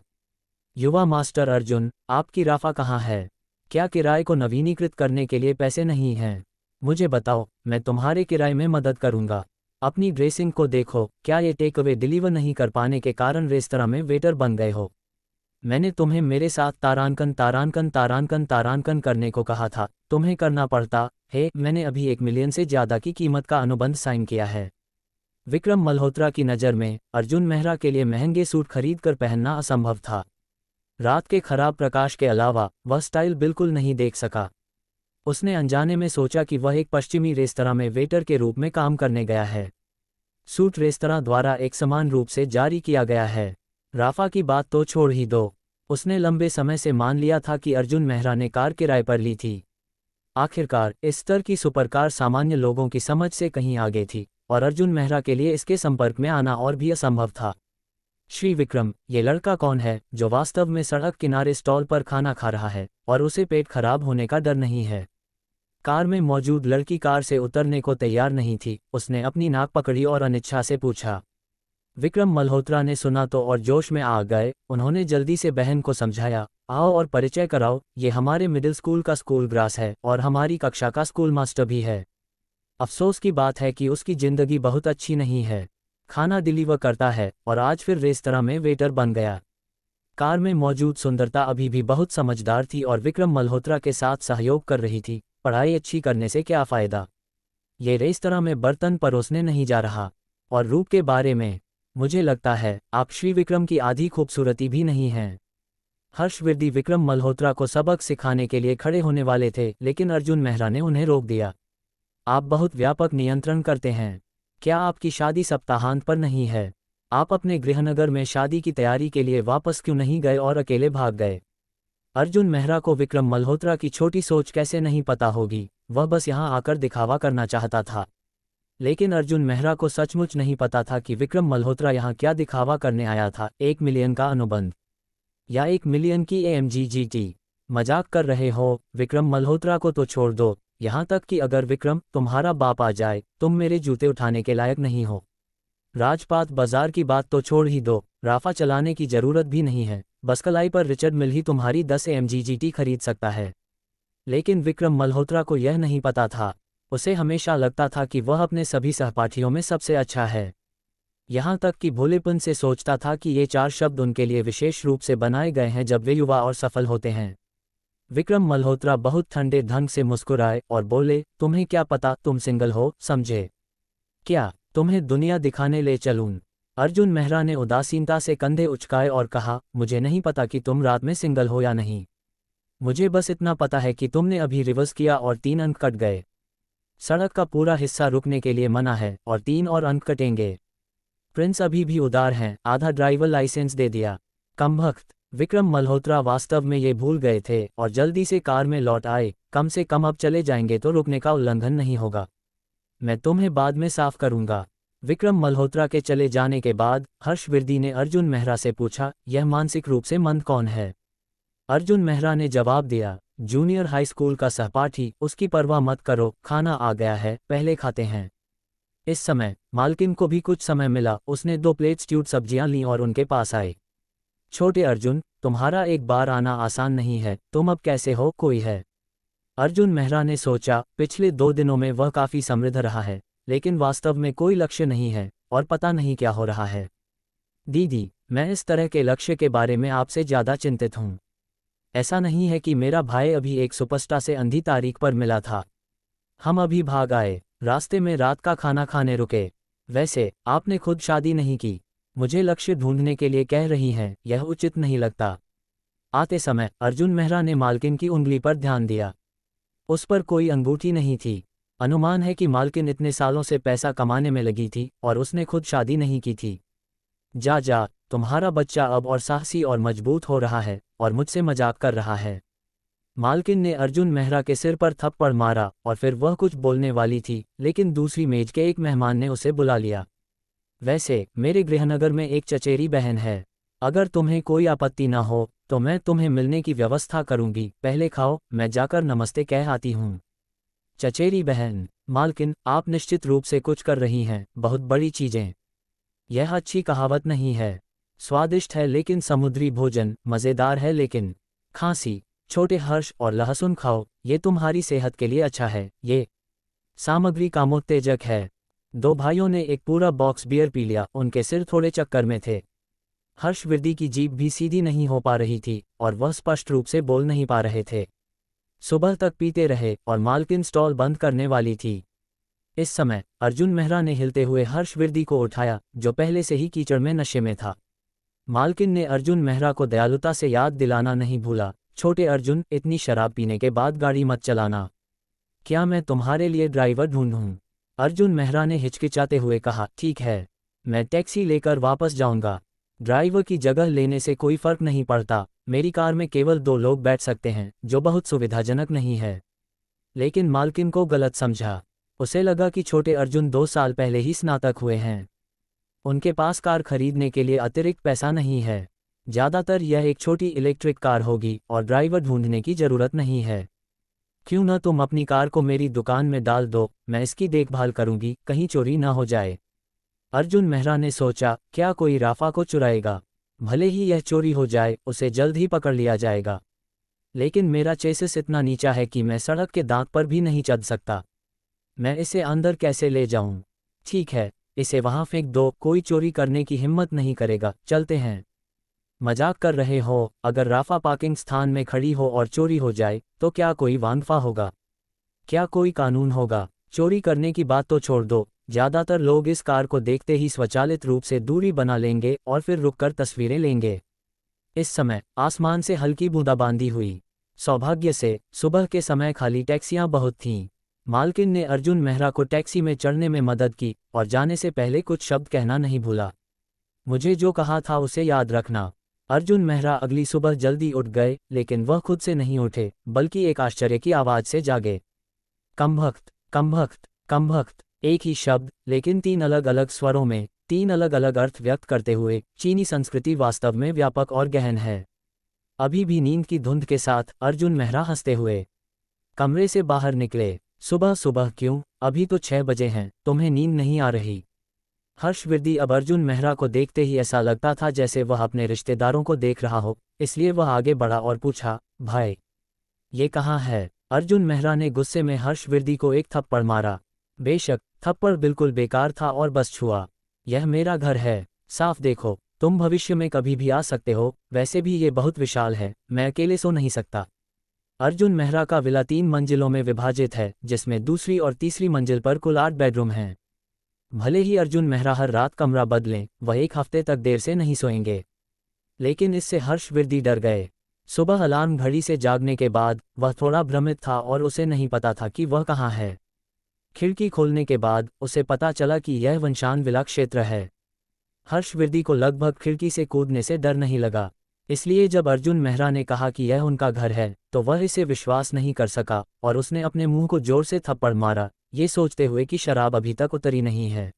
युवा मास्टर अर्जुन, आपकी राफा कहाँ है? क्या किराए को नवीनीकृत करने के लिए पैसे नहीं हैं? मुझे बताओ, मैं तुम्हारे किराए में मदद करूंगा। अपनी ड्रेसिंग को देखो, क्या ये टेक अवे डिलीवर नहीं कर पाने के कारण रेस्तरां में वेटर बन गए हो? मैंने तुम्हें मेरे साथ तारांकन करने को कहा था, तुम्हें करना पड़ता है। मैंने अभी 1 मिलियन से ज़्यादा की कीमत का अनुबंध साइन किया है। विक्रम मल्होत्रा की नज़र में अर्जुन मेहरा के लिए महंगे सूट खरीद कर पहनना असंभव था। रात के खराब प्रकाश के अलावा वह स्टाइल बिल्कुल नहीं देख सका। उसने अनजाने में सोचा कि वह एक पश्चिमी रेस्तरां में वेटर के रूप में काम करने गया है। सूट रेस्तरां द्वारा एक समान रूप से जारी किया गया है। राफा की बात तो छोड़ ही दो, उसने लंबे समय से मान लिया था कि अर्जुन मेहरा ने कार किराए पर ली थी। आखिरकार इस स्तर की सुपरकार सामान्य लोगों की समझ से कहीं आगे थी, और अर्जुन मेहरा के लिए इसके संपर्क में आना और भी असंभव था। श्री विक्रम, ये लड़का कौन है जो वास्तव में सड़क किनारे स्टॉल पर खाना खा रहा है और उसे पेट खराब होने का डर नहीं है? कार में मौजूद लड़की कार से उतरने को तैयार नहीं थी। उसने अपनी नाक पकड़ी और अनिच्छा से पूछा। विक्रम मल्होत्रा ने सुना तो और जोश में आ गए। उन्होंने जल्दी से बहन को समझाया, आओ और परिचय कराओ, ये हमारे मिडिल स्कूल का स्कूल ग्रास है और हमारी कक्षा का स्कूल मास्टर भी है। अफसोस की बात है कि उसकी जिंदगी बहुत अच्छी नहीं है। खाना डिलीवर करता है और आज फिर रेस्तरां में वेटर बन गया। कार में मौजूद सुंदरता अभी भी बहुत समझदार थी और विक्रम मल्होत्रा के साथ सहयोग कर रही थी। पढ़ाई अच्छी करने से क्या फ़ायदा? ये रेस्तरां में बर्तन परोसने नहीं जा रहा। और रूप के बारे में, मुझे लगता है आप श्री विक्रम की आधी खूबसूरती भी नहीं हैं। हर्षवर्धी विक्रम मल्होत्रा को सबक सिखाने के लिए खड़े होने वाले थे, लेकिन अर्जुन मेहरा ने उन्हें रोक दिया। आप बहुत व्यापक नियंत्रण करते हैं। क्या आपकी शादी सप्ताहांत पर नहीं है? आप अपने गृहनगर में शादी की तैयारी के लिए वापस क्यों नहीं गए और अकेले भाग गए? अर्जुन मेहरा को विक्रम मल्होत्रा की छोटी सोच कैसे नहीं पता होगी। वह बस यहाँ आकर दिखावा करना चाहता था। लेकिन अर्जुन मेहरा को सचमुच नहीं पता था कि विक्रम मल्होत्रा यहाँ क्या दिखावा करने आया था। 1 मिलियन का अनुबंध या 1 मिलियन की AMG GT? मजाक कर रहे हो? विक्रम मल्होत्रा को तो छोड़ दो, यहाँ तक कि अगर विक्रम तुम्हारा बाप आ जाए, तुम मेरे जूते उठाने के लायक नहीं हो। राजपाट बाजार की बात तो छोड़ ही दो, राफा चलाने की जरूरत भी नहीं है। बस कलाई पर रिचर्ड मिल ही तुम्हारी 10 AMG GT खरीद सकता है। लेकिन विक्रम मल्होत्रा को यह नहीं पता था। उसे हमेशा लगता था कि वह अपने सभी सहपाठियों में सबसे अच्छा है। यहाँ तक कि भोलेपन से सोचता था कि ये 4 शब्द उनके लिए विशेष रूप से बनाए गए हैं जब वे युवा और सफल होते हैं। विक्रम मल्होत्रा बहुत ठंडे ढंग से मुस्कुराए और बोले, तुम्हें क्या पता तुम सिंगल हो, समझे? क्या तुम्हें दुनिया दिखाने ले चलूं? अर्जुन मेहरा ने उदासीनता से कंधे उचकाए और कहा, मुझे नहीं पता कि तुम रात में सिंगल हो या नहीं। मुझे बस इतना पता है कि तुमने अभी रिवर्स किया और 3 अंक कट गए। सड़क का पूरा हिस्सा रुकने के लिए मना है और 3 और अंक कटेंगे। प्रिंस अभी भी उदार हैं, आधा ड्राइवर लाइसेंस दे दिया। कमबख्त! विक्रम मल्होत्रा वास्तव में ये भूल गए थे और जल्दी से कार में लौट आए। कम से कम अब चले जाएंगे तो रुकने का उल्लंघन नहीं होगा। मैं तुम्हें बाद में साफ करूंगा। विक्रम मल्होत्रा के चले जाने के बाद हर्षवर्धी ने अर्जुन मेहरा से पूछा, यह मानसिक रूप से मंद कौन है? अर्जुन मेहरा ने जवाब दिया, जूनियर हाई स्कूल का सहपाठी। उसकी परवाह मत करो, खाना आ गया है, पहले खाते हैं। इस समय मालकिन को भी कुछ समय मिला। उसने 2 प्लेट स्ट्यूड सब्जियां लीं और उनके पास आए। छोटे अर्जुन, तुम्हारा एक बार आना आसान नहीं है। तुम अब कैसे हो? कोई है? अर्जुन मेहरा ने सोचा, पिछले 2 दिनों में वह काफ़ी समृद्ध रहा है, लेकिन वास्तव में कोई लक्ष्य नहीं है और पता नहीं क्या हो रहा है। दीदी, मैं इस तरह के लक्ष्य के बारे में आपसे ज़्यादा चिंतित हूँ। ऐसा नहीं है कि मेरा भाई अभी एक सुपरस्टार से अंधी तारीख पर मिला था। हम अभी भाग आए, रास्ते में रात का खाना खाने रुके। वैसे आपने खुद शादी नहीं की। मुझे लक्ष्य ढूंढने के लिए कह रही हैं, यह उचित नहीं लगता। आते समय अर्जुन मेहरा ने मालकिन की उंगली पर ध्यान दिया। उस पर कोई अंगूठी नहीं थी। अनुमान है कि मालकिन इतने सालों से पैसा कमाने में लगी थी और उसने खुद शादी नहीं की थी। जा, तुम्हारा बच्चा अब और साहसी और मजबूत हो रहा है और मुझसे मजाक कर रहा है। मालकिन ने अर्जुन मेहरा के सिर पर थप्पड़ मारा और फिर वह कुछ बोलने वाली थी, लेकिन दूसरी मेज के एक मेहमान ने उसे बुला लिया। वैसे मेरे गृहनगर में एक चचेरी बहन है। अगर तुम्हें कोई आपत्ति ना हो तो मैं तुम्हें मिलने की व्यवस्था करूंगी। पहले खाओ, मैं जाकर नमस्ते कह आती हूँ। चचेरी बहन? मालकिन, आप निश्चित रूप से कुछ कर रही हैं, बहुत बड़ी चीजें। यह अच्छी कहावत नहीं है। स्वादिष्ट है लेकिन समुद्री भोजन, मज़ेदार है लेकिन खांसी। छोटे हर्ष और लहसुन खाओ, ये तुम्हारी सेहत के लिए अच्छा है। ये सामग्री कामोत्तेजक है। 2 भाइयों ने एक पूरा बॉक्स बियर पी लिया। उनके सिर थोड़े चक्कर में थे। हर्षवर्दी की जीभ भी सीधी नहीं हो पा रही थी और वह स्पष्ट रूप से बोल नहीं पा रहे थे। सुबह तक पीते रहे और मालकिन स्टॉल बंद करने वाली थी। इस समय अर्जुन मेहरा ने हिलते हुए हर्षवर्दी को उठाया, जो पहले से ही कीचड़ में नशे में था। मालकिन ने अर्जुन मेहरा को दयालुता से याद दिलाना नहीं भूला, छोटे अर्जुन, इतनी शराब पीने के बाद गाड़ी मत चलाना। क्या मैं तुम्हारे लिए ड्राइवर ढूंढूं? अर्जुन मेहरा ने हिचकिचाते हुए कहा, ठीक है, मैं टैक्सी लेकर वापस जाऊंगा। ड्राइवर की जगह लेने से कोई फर्क नहीं पड़ता, मेरी कार में केवल 2 लोग बैठ सकते हैं, जो बहुत सुविधाजनक नहीं है। लेकिन मालकिन को गलत समझा। उसे लगा कि छोटे अर्जुन 2 साल पहले ही स्नातक हुए हैं। उनके पास कार खरीदने के लिए अतिरिक्त पैसा नहीं है। ज़्यादातर यह एक छोटी इलेक्ट्रिक कार होगी और ड्राइवर ढूंढने की ज़रूरत नहीं है। क्यों न तुम अपनी कार को मेरी दुकान में डाल दो, मैं इसकी देखभाल करूंगी, कहीं चोरी न हो जाए। अर्जुन मेहरा ने सोचा, क्या कोई राफा को चुराएगा? भले ही यह चोरी हो जाए, उसे जल्द ही पकड़ लिया जाएगा। लेकिन मेरा चेसिस इतना नीचा है कि मैं सड़क के दांत पर भी नहीं चढ़ सकता। मैं इसे अंदर कैसे ले जाऊं? ठीक है, इसे वहां फेंक दो, कोई चोरी करने की हिम्मत नहीं करेगा, चलते हैं। मजाक कर रहे हो? अगर राफा पार्किंग स्थान में खड़ी हो और चोरी हो जाए तो क्या कोई वांगफा होगा? क्या कोई कानून होगा? चोरी करने की बात तो छोड़ दो, ज़्यादातर लोग इस कार को देखते ही स्वचालित रूप से दूरी बना लेंगे और फिर रुककर तस्वीरें लेंगे। इस समय आसमान से हल्की बूंदाबांदी हुई। सौभाग्य से सुबह के समय खाली टैक्सियां बहुत थीं। मालकिन ने अर्जुन मेहरा को टैक्सी में चढ़ने में मदद की और जाने से पहले कुछ शब्द कहना नहीं भूला, मुझे जो कहा था उसे याद रखना। अर्जुन मेहरा अगली सुबह जल्दी उठ गए, लेकिन वह खुद से नहीं उठे, बल्कि एक आश्चर्य की आवाज़ से जागे। कमबख्त, कमबख्त, कमबख्त, एक ही शब्द, लेकिन 3 अलग अलग स्वरों में, 3 अलग अलग अर्थ व्यक्त करते हुए। चीनी संस्कृति वास्तव में व्यापक और गहन है। अभी भी नींद की धुंध के साथ अर्जुन मेहरा हंसते हुए कमरे से बाहर निकले। सुबह सुबह क्यों? अभी तो 6 बजे हैं, तुम्हें नींद नहीं आ रही? हर्षवर्दी अब अर्जुन मेहरा को देखते ही ऐसा लगता था जैसे वह अपने रिश्तेदारों को देख रहा हो, इसलिए वह आगे बढ़ा और पूछा, भाई, ये कहाँ है? अर्जुन मेहरा ने गुस्से में हर्षवर्दी को एक थप्पड़ मारा। बेशक, थप्पड़ बिल्कुल बेकार था और बस छुआ। यह मेरा घर है, साफ देखो, तुम भविष्य में कभी भी आ सकते हो, वैसे भी ये बहुत विशाल है, मैं अकेले सो नहीं सकता। अर्जुन मेहरा का विला 3 मंजिलों में विभाजित है, जिसमें दूसरी और तीसरी मंजिल पर कुल 8 बेडरूम हैं। भले ही अर्जुन मेहरा हर रात कमरा बदलें, वह 1 हफ्ते तक देर से नहीं सोएंगे। लेकिन इससे हर्षवर्दी डर गए। सुबह अलार्म घड़ी से जागने के बाद वह थोड़ा भ्रमित था और उसे नहीं पता था कि वह कहाँ है। खिड़की खोलने के बाद उसे पता चला कि यह वंशान विला क्षेत्र है। हर्षवर्दी को लगभग खिड़की से कूदने से डर नहीं लगा, इसलिए जब अर्जुन मेहरा ने कहा कि यह उनका घर है तो वह इसे विश्वास नहीं कर सका और उसने अपने मुंह को जोर से थप्पड़ मारा, ये सोचते हुए कि शराब अभी तक उतरी नहीं है।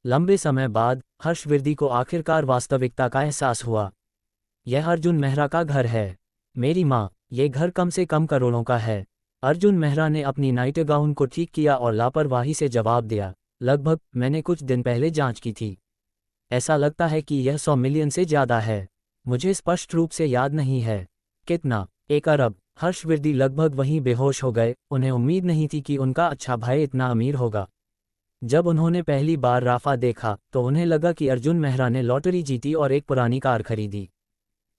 लंबे समय बाद हर्षवर्दी को आखिरकार वास्तविकता का एहसास हुआ। यह अर्जुन मेहरा का घर है। मेरी माँ, ये घर कम से कम करोड़ों का है। अर्जुन मेहरा ने अपनी नाइट गाउन को ठीक किया और लापरवाही से जवाब दिया, लगभग, मैंने कुछ दिन पहले जांच की थी। ऐसा लगता है कि यह 100 मिलियन से ज़्यादा है। मुझे स्पष्ट रूप से याद नहीं है। कितना? 1 अरब। हर्षवर्दी लगभग वहीं बेहोश हो गए। उन्हें उम्मीद नहीं थी कि उनका अच्छा भाई इतना अमीर होगा। जब उन्होंने पहली बार राफा देखा तो उन्हें लगा कि अर्जुन मेहरा ने लॉटरी जीती और एक पुरानी कार खरीदी।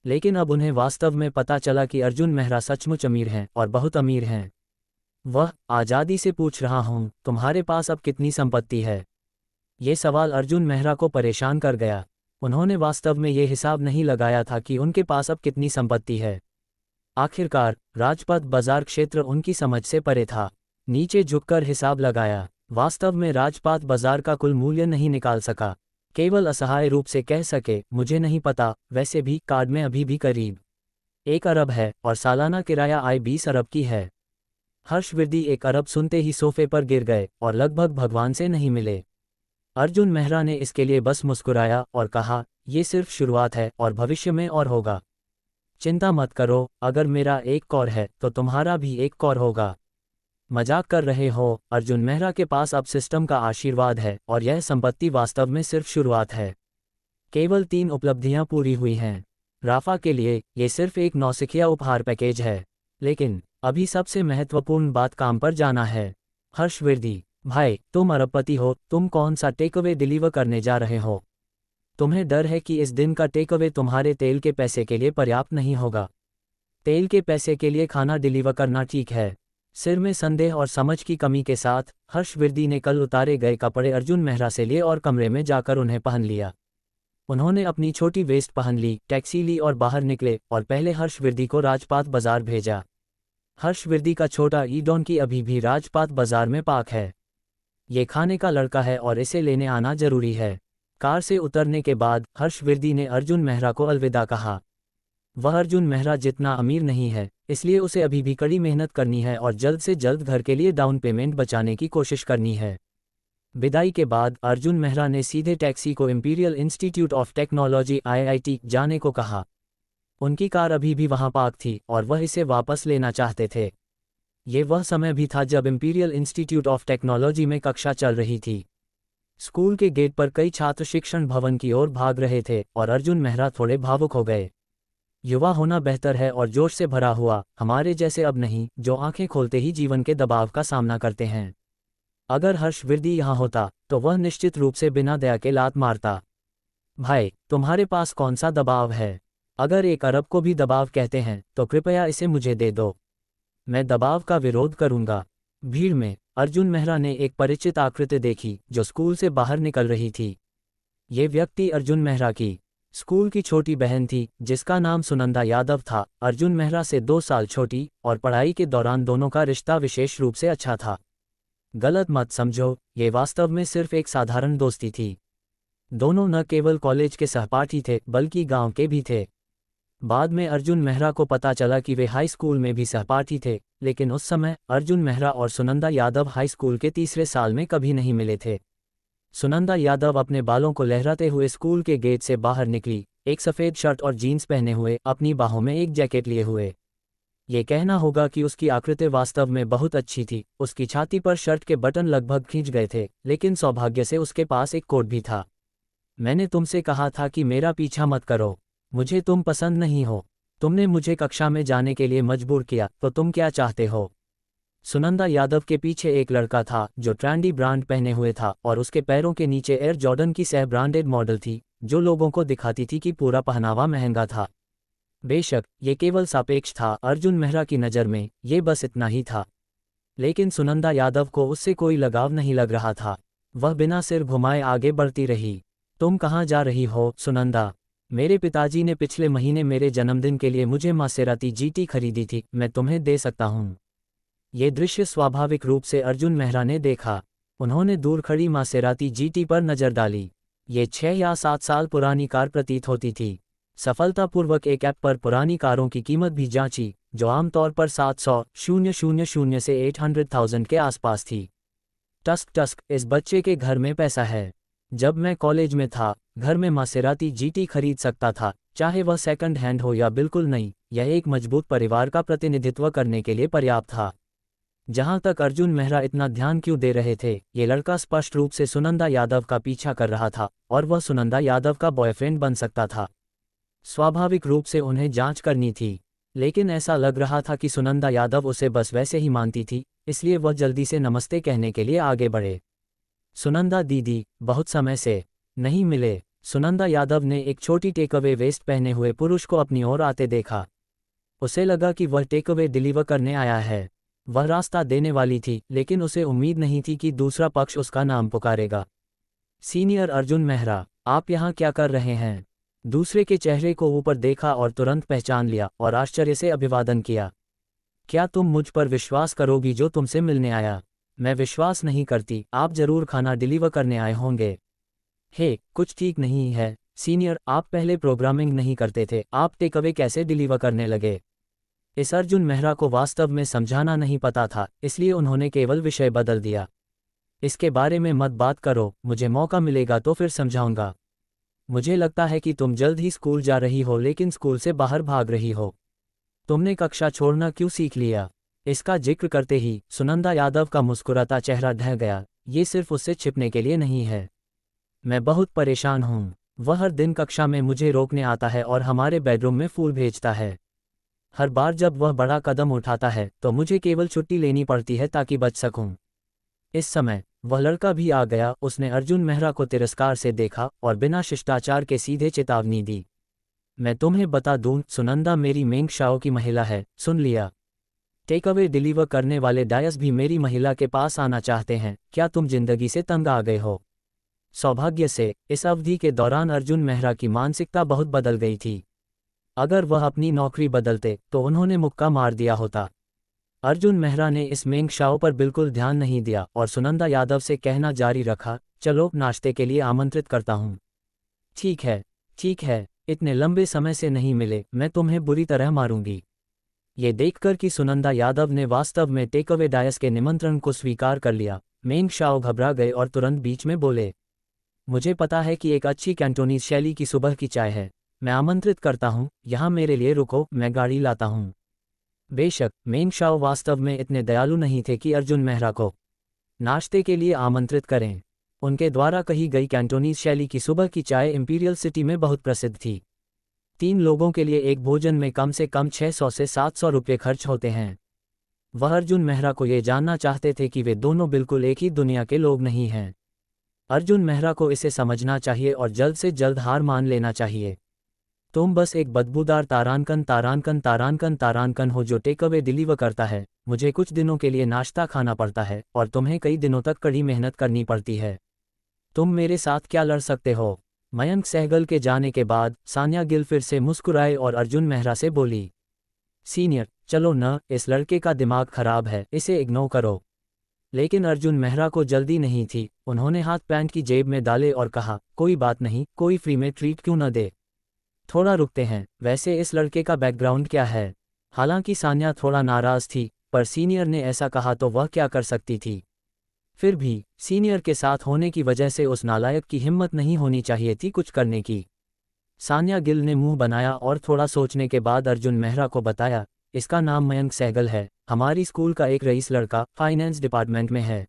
लेकिन अब उन्हें वास्तव में पता चला कि अर्जुन मेहरा सचमुच अमीर हैं और बहुत अमीर हैं। वह आज़ादी से पूछ रहा हूँ, तुम्हारे पास अब कितनी संपत्ति है? ये सवाल अर्जुन मेहरा को परेशान कर गया। उन्होंने वास्तव में ये हिसाब नहीं लगाया था कि उनके पास अब कितनी संपत्ति है। आखिरकार राजपथ बाजार क्षेत्र उनकी समझ से परे था। नीचे झुककर हिसाब लगाया। वास्तव में राजपथ बाजार का कुल मूल्य नहीं निकाल सका, केवल असहाय रूप से कह सके, मुझे नहीं पता। वैसे भी कार्ड में अभी भी करीब 1 अरब है और सालाना किराया आय 20 अरब की है। हर्षवर्दी 1 अरब सुनते ही सोफे पर गिर गए और लगभग भगवान से नहीं मिले। अर्जुन मेहरा ने इसके लिए बस मुस्कुराया और कहा, ये सिर्फ शुरुआत है और भविष्य में और होगा। चिंता मत करो, अगर मेरा 1 करोड़ है तो तुम्हारा भी 1 करोड़ होगा। मजाक कर रहे हो? अर्जुन मेहरा के पास अब सिस्टम का आशीर्वाद है और यह संपत्ति वास्तव में सिर्फ शुरुआत है। केवल 3 उपलब्धियां पूरी हुई हैं। राफा के लिए ये सिर्फ एक नौसिखिया उपहार पैकेज है। लेकिन अभी सबसे महत्वपूर्ण बात काम पर जाना है। हर्षवर्दी, भाई, तुम अरबपति हो, तुम कौन सा टेकअवे डिलीवर करने जा रहे हो? तुम्हें डर है कि इस दिन का टेक अवे तुम्हारे तेल के पैसे के लिए पर्याप्त नहीं होगा। तेल के पैसे के लिए खाना डिलीवर करना ठीक है। सिर में संदेह और समझ की कमी के साथ हर्षवर्दी ने कल उतारे गए कपड़े अर्जुन मेहरा से लिए और कमरे में जाकर उन्हें पहन लिया। उन्होंने अपनी छोटी वेस्ट पहन ली, टैक्सी ली और बाहर निकले और पहले हर्षवर्दी को राजपाट बाजार भेजा। हर्षवर्दी का छोटा ईडॉन की अभी भी राजपाट बाजार में पार्क है। ये खाने का लड़का है और इसे लेने आना जरूरी है। कार से उतरने के बाद हर्षवर्दी ने अर्जुन मेहरा को अलविदा कहा। वह अर्जुन मेहरा जितना अमीर नहीं है, इसलिए उसे अभी भी कड़ी मेहनत करनी है और जल्द से जल्द घर के लिए डाउन पेमेंट बचाने की कोशिश करनी है। विदाई के बाद अर्जुन मेहरा ने सीधे टैक्सी को imperial institute of technology IIT जाने को कहा। उनकी कार अभी भी वहां पार्क थी और वह इसे वापस लेना चाहते थे। ये वह समय भी था जब इंपीरियल इंस्टीट्यूट ऑफ टेक्नोलॉजी में कक्षा चल रही थी। स्कूल के गेट पर कई छात्र शिक्षण भवन की ओर भाग रहे थे और अर्जुन मेहरा थोड़े भावुक हो गए। युवा होना बेहतर है और जोश से भरा हुआ, हमारे जैसे अब नहीं, जो आंखें खोलते ही जीवन के दबाव का सामना करते हैं। अगर हर्षवर्दी यहाँ होता तो वह निश्चित रूप से बिना दया के लात मारता। भाई, तुम्हारे पास कौन सा दबाव है? अगर 1 अरब को भी दबाव कहते हैं तो कृपया इसे मुझे दे दो। मैं दबाव का विरोध करूंगा। भीड़ में अर्जुन मेहरा ने एक परिचित आकृति देखी जो स्कूल से बाहर निकल रही थी। ये व्यक्ति अर्जुन मेहरा की स्कूल की छोटी बहन थी, जिसका नाम सुनंदा यादव था। अर्जुन मेहरा से 2 साल छोटी और पढ़ाई के दौरान दोनों का रिश्ता विशेष रूप से अच्छा था। गलत मत समझो, ये वास्तव में सिर्फ एक साधारण दोस्ती थी। दोनों न केवल कॉलेज के सहपाठी थे बल्कि गांव के भी थे। बाद में अर्जुन मेहरा को पता चला कि वे हाई स्कूल में भी सहपाठी थे, लेकिन उस समय अर्जुन मेहरा और सुनंदा यादव हाई स्कूल के तीसरे साल में कभी नहीं मिले थे। सुनंदा यादव अपने बालों को लहराते हुए स्कूल के गेट से बाहर निकली, एक सफ़ेद शर्ट और जीन्स पहने हुए, अपनी बाहों में एक जैकेट लिए हुए। ये कहना होगा कि उसकी आकृति वास्तव में बहुत अच्छी थी। उसकी छाती पर शर्ट के बटन लगभग खींच गए थे, लेकिन सौभाग्य से उसके पास एक कोट भी था। मैंने तुमसे कहा था कि मेरा पीछा मत करो। मुझे तुम पसंद नहीं हो। तुमने मुझे कक्षा में जाने के लिए मजबूर किया, तो तुम क्या चाहते हो? सुनंदा यादव के पीछे एक लड़का था जो ट्रेंडी ब्रांड पहने हुए था और उसके पैरों के नीचे एयर जॉर्डन की सह ब्रांडेड मॉडल थी, जो लोगों को दिखाती थी कि पूरा पहनावा महंगा था। बेशक ये केवल सापेक्ष था। अर्जुन मेहरा की नज़र में ये बस इतना ही था, लेकिन सुनंदा यादव को उससे कोई लगाव नहीं लग रहा था। वह बिना सिर घुमाए आगे बढ़ती रही। तुम कहाँ जा रही हो, सुनंदा? मेरे पिताजी ने पिछले महीने मेरे जन्मदिन के लिए मुझे मासेराती GT खरीदी थी, मैं तुम्हें दे सकता हूँ। ये दृश्य स्वाभाविक रूप से अर्जुन मेहरा ने देखा। उन्होंने दूर खड़ी मासेराती GT पर नजर डाली। ये 6 या 7 साल पुरानी कार प्रतीत होती थी। सफलतापूर्वक एक ऐप पर पुरानी कारों की कीमत भी जांची, जो आमतौर पर 700,000 से 800,000 के आसपास थी। टस्क, इस बच्चे के घर में पैसा है। जब मैं कॉलेज में था, घर में मासेराती GT खरीद सकता था, चाहे वह सेकंड हैंड हो या बिल्कुल नई। यह एक मजबूत परिवार का प्रतिनिधित्व करने के लिए पर्याप्त था। जहां तक अर्जुन मेहरा इतना ध्यान क्यों दे रहे थे, ये लड़का स्पष्ट रूप से सुनंदा यादव का पीछा कर रहा था और वह सुनंदा यादव का बॉयफ्रेंड बन सकता था। स्वाभाविक रूप से उन्हें जांच करनी थी, लेकिन ऐसा लग रहा था कि सुनंदा यादव उसे बस वैसे ही मानती थी, इसलिए वह जल्दी से नमस्ते कहने के लिए आगे बढ़े। सुनंदा दीदी, बहुत समय से नहीं मिले। सुनंदा यादव ने एक छोटी टेकअवे वेस्ट पहने हुए पुरुष को अपनी ओर आते देखा। उसे लगा कि वह टेकअवे डिलीवर करने आया है। वह रास्ता देने वाली थी, लेकिन उसे उम्मीद नहीं थी कि दूसरा पक्ष उसका नाम पुकारेगा। सीनियर अर्जुन मेहरा, आप यहाँ क्या कर रहे हैं? दूसरे के चेहरे को ऊपर देखा और तुरंत पहचान लिया और आश्चर्य से अभिवादन किया। क्या तुम मुझ पर विश्वास करोगी जो तुमसे मिलने आया? मैं विश्वास नहीं करती। आप जरूर खाना डिलीवर करने आए होंगे। हे, कुछ ठीक नहीं है सीनियर, आप पहले प्रोग्रामिंग नहीं करते थे, आप टेकअवे कैसे डिलीवर करने लगे? इस अर्जुन मेहरा को वास्तव में समझाना नहीं पता था, इसलिए उन्होंने केवल विषय बदल दिया। इसके बारे में मत बात करो, मुझे मौका मिलेगा तो फिर समझाऊंगा। मुझे लगता है कि तुम जल्द ही स्कूल जा रही हो, लेकिन स्कूल से बाहर भाग रही हो। तुमने कक्षा छोड़ना क्यों सीख लिया? इसका जिक्र करते ही सुनंदा यादव का मुस्कुराता चेहरा ढह गया। ये सिर्फ उससे छिपने के लिए नहीं है। मैं बहुत परेशान हूँ। वह हर दिन कक्षा में मुझे रोकने आता है और हमारे बेडरूम में फूल भेजता है। हर बार जब वह बड़ा कदम उठाता है तो मुझे केवल छुट्टी लेनी पड़ती है ताकि बच सकूं। इस समय वह लड़का भी आ गया। उसने अर्जुन मेहरा को तिरस्कार से देखा और बिना शिष्टाचार के सीधे चेतावनी दी। मैं तुम्हें बता दूं, सुनंदा मेरी मेंग शाओ की महिला है, सुन लिया। टेक अवे डिलीवर करने वाले डायस भी मेरी महिला के पास आना चाहते हैं। क्या तुम जिंदगी से तंग आ गए हो? सौभाग्य से इस अवधि के दौरान अर्जुन मेहरा की मानसिकता बहुत बदल गई थी। अगर वह अपनी नौकरी बदलते तो उन्होंने मुक्का मार दिया होता। अर्जुन मेहरा ने इस मेंग शाओ पर बिल्कुल ध्यान नहीं दिया और सुनंदा यादव से कहना जारी रखा, चलो नाश्ते के लिए आमंत्रित करता हूँ। ठीक है, ठीक है, इतने लंबे समय से नहीं मिले, मैं तुम्हें बुरी तरह मारूंगी। ये देखकर कि सुनंदा यादव ने वास्तव में टेकअवे डायस के निमंत्रण को स्वीकार कर लिया, मेंग शाओ घबरा गए और तुरंत बीच में बोले, मुझे पता है कि एक अच्छी कैंटोनीज शैली की सुबह की चाय है, मैं आमंत्रित करता हूँ, यहाँ मेरे लिए रुको, मैं गाड़ी लाता हूँ। बेशक मेंग शाओ वास्तव में इतने दयालु नहीं थे कि अर्जुन मेहरा को नाश्ते के लिए आमंत्रित करें। उनके द्वारा कही गई कैंटोनीज शैली की सुबह की चाय इंपीरियल सिटी में बहुत प्रसिद्ध थी। 3 लोगों के लिए एक भोजन में कम से कम 600 से 700 रुपये खर्च होते हैं। वह अर्जुन मेहरा को ये जानना चाहते थे कि वे दोनों बिल्कुल एक ही दुनिया के लोग नहीं हैं। अर्जुन मेहरा को इसे समझना चाहिए और जल्द से जल्द हार मान लेना चाहिए। तुम बस एक बदबूदार तारानकन हो जो टेकअवे डिलीवर करता है। मुझे कुछ दिनों के लिए नाश्ता खाना पड़ता है और तुम्हें कई दिनों तक कड़ी मेहनत करनी पड़ती है। तुम मेरे साथ क्या लड़ सकते हो? मयंक सहगल के जाने के बाद सान्या गिल फिर से मुस्कुराए और अर्जुन मेहरा से बोली, सीनियर, चलो न, इस लड़के का दिमाग खराब है, इसे इग्नोर करो। लेकिन अर्जुन मेहरा को जल्दी नहीं थी। उन्होंने हाथ पैंट की जेब में डाले और कहा, कोई बात नहीं, कोई फ्री में ट्रीट क्यों न दे। थोड़ा रुकते हैं, वैसे इस लड़के का बैकग्राउंड क्या है? हालांकि सान्या थोड़ा नाराज थी, पर सीनियर ने ऐसा कहा तो वह क्या कर सकती थी। फिर भी सीनियर के साथ होने की वजह से उस नालायक की हिम्मत नहीं होनी चाहिए थी कुछ करने की। सान्या गिल ने मुंह बनाया और थोड़ा सोचने के बाद अर्जुन मेहरा को बताया, इसका नाम मयंक सहगल है, हमारी स्कूल का एक रईस लड़का, फाइनेंस डिपार्टमेंट में है।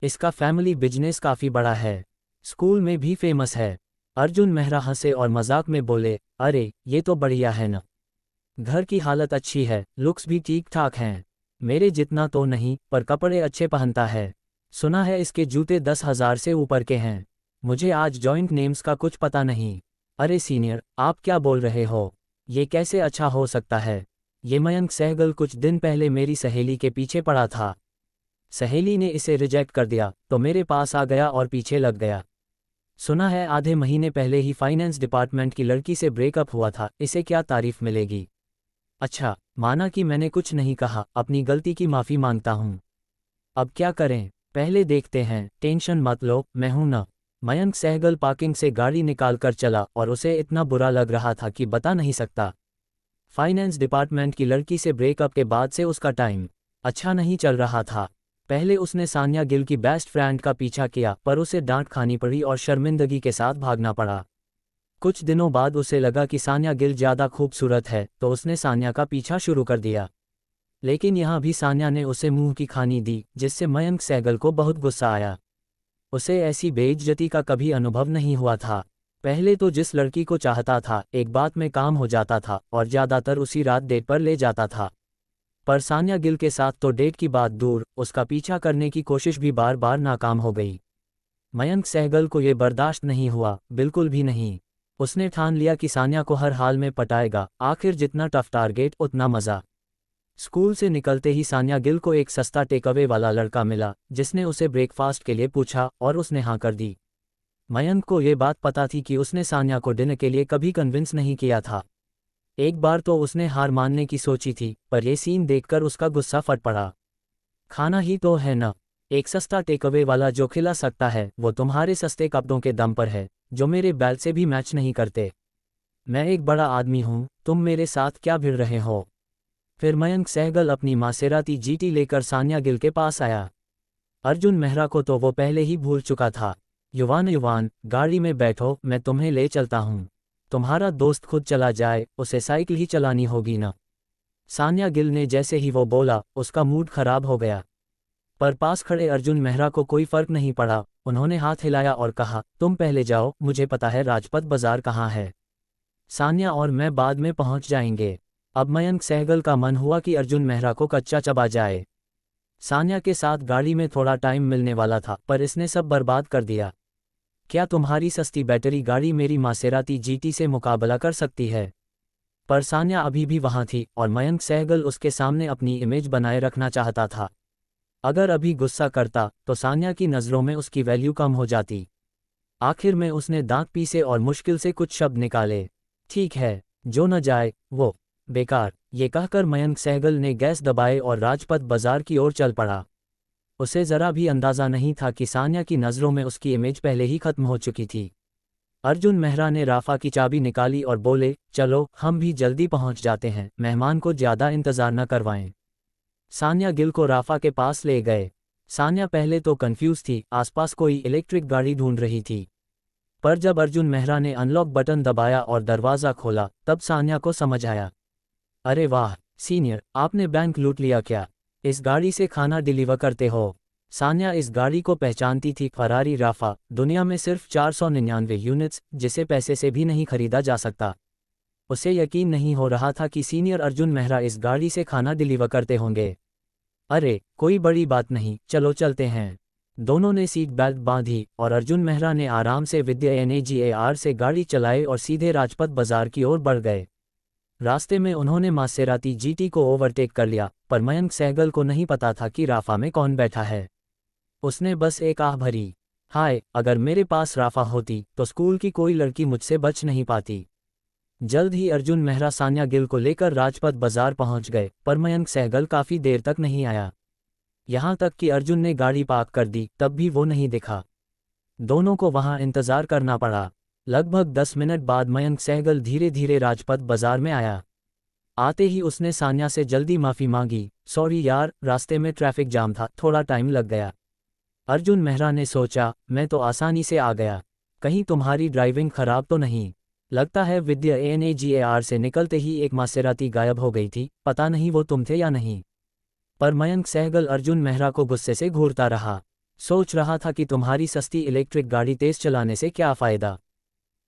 इसका फैमिली बिजनेस काफ़ी बड़ा है, स्कूल में भी फेमस है। अर्जुन मेहरा हंसे और मजाक में बोले, अरे ये तो बढ़िया है न। घर की हालत अच्छी है, लुक्स भी ठीक ठाक हैं, मेरे जितना तो नहीं, पर कपड़े अच्छे पहनता है। सुना है इसके जूते 10,000 से ऊपर के हैं। मुझे आज जॉइंट नेम्स का कुछ पता नहीं। अरे सीनियर, आप क्या बोल रहे हो? ये कैसे अच्छा हो सकता है? ये मयंक सहगल कुछ दिन पहले मेरी सहेली के पीछे पड़ा था। सहेली ने इसे रिजेक्ट कर दिया तो मेरे पास आ गया और पीछे लग गया। सुना है आधे महीने पहले ही फाइनेंस डिपार्टमेंट की लड़की से ब्रेकअप हुआ था, इसे क्या तारीफ मिलेगी। अच्छा, माना कि मैंने कुछ नहीं कहा, अपनी गलती की माफ़ी मांगता हूँ। अब क्या करें, पहले देखते हैं, टेंशन मत लो, मैं हूं ना। मयंक सहगल पार्किंग से गाड़ी निकालकर चला और उसे इतना बुरा लग रहा था कि बता नहीं सकता। फाइनेंस डिपार्टमेंट की लड़की से ब्रेकअप के बाद से उसका टाइम अच्छा नहीं चल रहा था। पहले उसने सान्या गिल की बेस्ट फ्रेंड का पीछा किया, पर उसे डांट खानी पड़ी और शर्मिंदगी के साथ भागना पड़ा। कुछ दिनों बाद उसे लगा कि सान्या गिल ज़्यादा खूबसूरत है, तो उसने सान्या का पीछा शुरू कर दिया। लेकिन यहाँ भी सान्या ने उसे मुंह की खानी दी, जिससे मयंक सहगल को बहुत गुस्सा आया। उसे ऐसी बेइज्जती का कभी अनुभव नहीं हुआ था। पहले तो जिस लड़की को चाहता था, एक बात में काम हो जाता था और ज़्यादातर उसी रात डेट पर ले जाता था। पर सान्या गिल के साथ तो डेट की बात दूर, उसका पीछा करने की कोशिश भी बार बार नाकाम हो गई। मयंक सहगल को ये बर्दाश्त नहीं हुआ, बिल्कुल भी नहीं। उसने ठान लिया कि सान्या को हर हाल में पटाएगा। आखिर जितना टफ टारगेट उतना मज़ा। स्कूल से निकलते ही सान्या गिल को एक सस्ता टेकअवे वाला लड़का मिला, जिसने उसे ब्रेकफास्ट के लिए पूछा और उसने हाँ कर दी। मयंक को ये बात पता थी कि उसने सान्या को डिनर के लिए कभी कन्विंस नहीं किया था। एक बार तो उसने हार मानने की सोची थी, पर यह सीन देखकर उसका गुस्सा फट पड़ा। खाना ही तो है ना, एक सस्ता टेकअवे वाला जो खिला सकता है वो तुम्हारे सस्ते कपड़ों के दम पर है, जो मेरे बेल्ट से भी मैच नहीं करते। मैं एक बड़ा आदमी हूँ, तुम मेरे साथ क्या भिड़ रहे हो? फिर मयंक सहगल अपनी मासेराती जीटी लेकर सान्या गिल के पास आया। अर्जुन मेहरा को तो वो पहले ही भूल चुका था। युवान, गाड़ी में बैठो, मैं तुम्हें ले चलता हूँ। तुम्हारा दोस्त खुद चला जाए, उसे साइकिल ही चलानी होगी ना। सान्या गिल ने जैसे ही वो बोला, उसका मूड खराब हो गया। पर पास खड़े अर्जुन मेहरा को कोई फर्क नहीं पड़ा। उन्होंने हाथ हिलाया और कहा, तुम पहले जाओ, मुझे पता है राजपथ बाजार कहाँ है। सान्या और मैं बाद में पहुँच जाएंगे। अब मयंक सहगल का मन हुआ कि अर्जुन मेहरा को कच्चा चबा जाए। सान्या के साथ गाड़ी में थोड़ा टाइम मिलने वाला था, पर इसने सब बर्बाद कर दिया। क्या तुम्हारी सस्ती बैटरी गाड़ी मेरी मासेराती जीटी से मुकाबला कर सकती है? पर सान्या अभी भी वहां थी और मयंक सहगल उसके सामने अपनी इमेज बनाए रखना चाहता था। अगर अभी गुस्सा करता तो सान्या की नज़रों में उसकी वैल्यू कम हो जाती। आखिर में उसने दांत पीसे और मुश्किल से कुछ शब्द निकाले। ठीक है, जो न जाए वो बेकार। ये कहकर मयंक सहगल ने गैस दबाए और राजपथ बाजार की ओर चल पड़ा। उसे जरा भी अंदाजा नहीं था कि सान्या की नज़रों में उसकी इमेज पहले ही खत्म हो चुकी थी। अर्जुन मेहरा ने राफा की चाबी निकाली और बोले, चलो हम भी जल्दी पहुंच जाते हैं, मेहमान को ज़्यादा इंतज़ार न करवाएं। सान्या गिल को राफा के पास ले गए। सान्या पहले तो कंफ्यूज थी, आसपास कोई इलेक्ट्रिक गाड़ी ढूंढ रही थी। पर जब अर्जुन मेहरा ने अनलॉक बटन दबाया और दरवाज़ा खोला, तब सान्या को समझ आया। अरे वाह सीनियर, आपने बैंक लूट लिया क्या? इस गाड़ी से खाना डिलीवर करते हो? सान्या इस गाड़ी को पहचानती थी, फरारी राफा, दुनिया में सिर्फ 499 यूनिट्स, जिसे पैसे से भी नहीं खरीदा जा सकता। उसे यकीन नहीं हो रहा था कि सीनियर अर्जुन मेहरा इस गाड़ी से खाना डिलीवर करते होंगे। अरे कोई बड़ी बात नहीं, चलो चलते हैं। दोनों ने सीट बेल्ट बांधी और अर्जुन मेहरा ने आराम से विद्या NAGAR से गाड़ी चलाई और सीधे राजपथ बाजार की ओर बढ़ गए। रास्ते में उन्होंने मासेराती जीटी को ओवरटेक कर लिया, पर मयंक सहगल को नहीं पता था कि राफा में कौन बैठा है। उसने बस एक आह भरी, हाय, अगर मेरे पास राफा होती तो स्कूल की कोई लड़की मुझसे बच नहीं पाती। जल्द ही अर्जुन मेहरा सान्या गिल को लेकर राजपथ बाजार पहुंच गए, पर मयंक सहगल काफ़ी देर तक नहीं आया। यहाँ तक कि अर्जुन ने गाड़ी पार्क कर दी, तब भी वो नहीं दिखा। दोनों को वहाँ इंतज़ार करना पड़ा। लगभग 10 मिनट बाद मयंक सहगल धीरे धीरे राजपथ बाजार में आया। आते ही उसने सान्या से जल्दी माफ़ी मांगी, सॉरी यार, रास्ते में ट्रैफिक जाम था, थोड़ा टाइम लग गया। अर्जुन मेहरा ने सोचा, मैं तो आसानी से आ गया, कहीं तुम्हारी ड्राइविंग खराब तो नहीं? लगता है विद्या NAGAR से निकलते ही एक मासेराती गायब हो गई थी, पता नहीं वो तुम थे या नहीं। पर मयंक सहगल अर्जुन मेहरा को गुस्से से घूरता रहा। सोच रहा था कि तुम्हारी सस्ती इलेक्ट्रिक गाड़ी तेज चलाने से क्या फ़ायदा,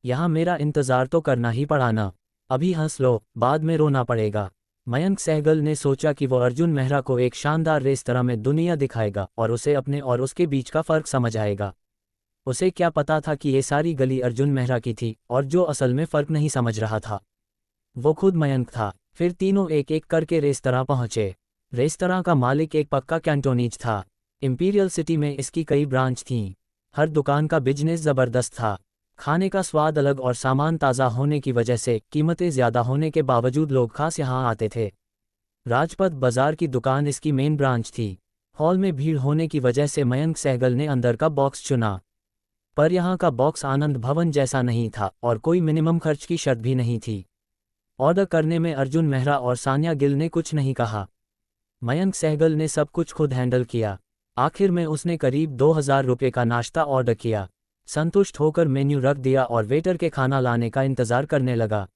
यहाँ मेरा इंतज़ार तो करना ही पड़ा ना। अभी हंस लो, बाद में रोना पड़ेगा। मयंक सहगल ने सोचा कि वो अर्जुन मेहरा को एक शानदार रेस्तरां में दुनिया दिखाएगा और उसे अपने और उसके बीच का फ़र्क समझ आएगा। उसे क्या पता था कि ये सारी गली अर्जुन मेहरा की थी, और जो असल में फ़र्क नहीं समझ रहा था वो खुद मयंक था। फिर तीनों एक एक करके रेस्तरां पहुंचे। रेस्तरां का मालिक एक पक्का कैंटोनीज था। इंपीरियल सिटी में इसकी कई ब्रांच थीं। हर दुकान का बिजनेस ज़बरदस्त था। खाने का स्वाद अलग और सामान ताज़ा होने की वजह से कीमतें ज़्यादा होने के बावजूद लोग खास यहाँ आते थे। राजपथ बाजार की दुकान इसकी मेन ब्रांच थी। हॉल में भीड़ होने की वजह से मयंक सहगल ने अंदर का बॉक्स चुना। पर यहाँ का बॉक्स आनंद भवन जैसा नहीं था और कोई मिनिमम खर्च की शर्त भी नहीं थी। ऑर्डर करने में अर्जुन मेहरा और सान्या गिल ने कुछ नहीं कहा। मयंक सहगल ने सब कुछ खुद हैंडल किया। आखिर में उसने करीब 2000 रुपये का नाश्ता ऑर्डर किया। संतुष्ट होकर मेन्यू रख दिया और वेटर के खाना लाने का इंतज़ार करने लगा।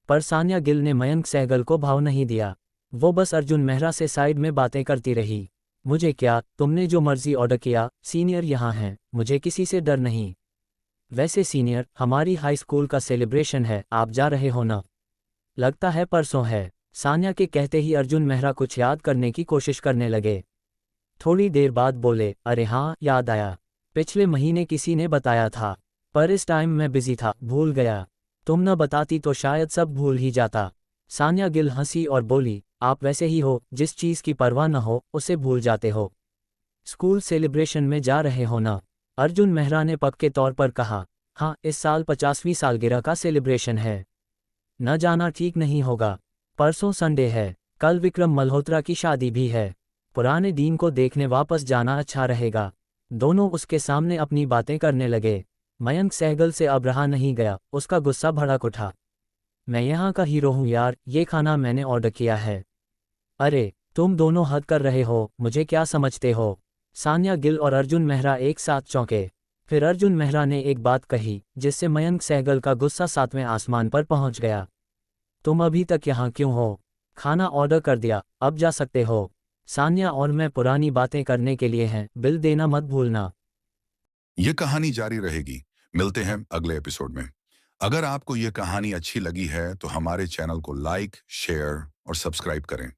पर सान्या गिल ने मयंक सहगल को भाव नहीं दिया। वो बस अर्जुन मेहरा से साइड में बातें करती रही। मुझे क्या, तुमने जो मर्जी ऑर्डर किया, सीनियर यहाँ हैं, मुझे किसी से डर नहीं। वैसे सीनियर, हमारी हाई स्कूल का सेलिब्रेशन है, आप जा रहे हो ना? लगता है परसों है। सान्या के कहते ही अर्जुन मेहरा कुछ याद करने की कोशिश करने लगे। थोड़ी देर बाद बोले, अरे हाँ, याद आया, पिछले महीने किसी ने बताया था, पर इस टाइम मैं बिजी था, भूल गया। तुम न बताती तो शायद सब भूल ही जाता। सान्या गिल हंसी और बोली, आप वैसे ही हो, जिस चीज़ की परवाह न हो उसे भूल जाते हो। स्कूल सेलिब्रेशन में जा रहे हो ना? अर्जुन मेहरा ने पक्के तौर पर कहा। हाँ, इस साल 50वीं सालगिरह का सेलिब्रेशन है। न जाना ठीक नहीं होगा। परसों संडे है, कल विक्रम मल्होत्रा की शादी भी है। पुराने दिन को देखने वापस जाना अच्छा रहेगा। दोनों उसके सामने अपनी बातें करने लगे। मयंक सहगल से अब रहा नहीं गया, उसका गुस्सा भड़क उठा। मैं यहाँ का हीरो हूँ यार, ये खाना मैंने ऑर्डर किया है। अरे तुम दोनों हद कर रहे हो, मुझे क्या समझते हो? सान्या गिल और अर्जुन मेहरा एक साथ चौंके। फिर अर्जुन मेहरा ने एक बात कही जिससे मयंक सहगल का गुस्सा 7वें आसमान पर पहुंच गया। तुम अभी तक यहाँ क्यों हो? खाना ऑर्डर कर दिया, अब जा सकते हो। सान्या और मैं पुरानी बातें करने के लिए हैं, बिल देना मत भूलना। ये कहानी जारी रहेगी। मिलते हैं अगले एपिसोड में। अगर आपको ये कहानी अच्छी लगी है तो हमारे चैनल को लाइक, शेयर और सब्सक्राइब करें।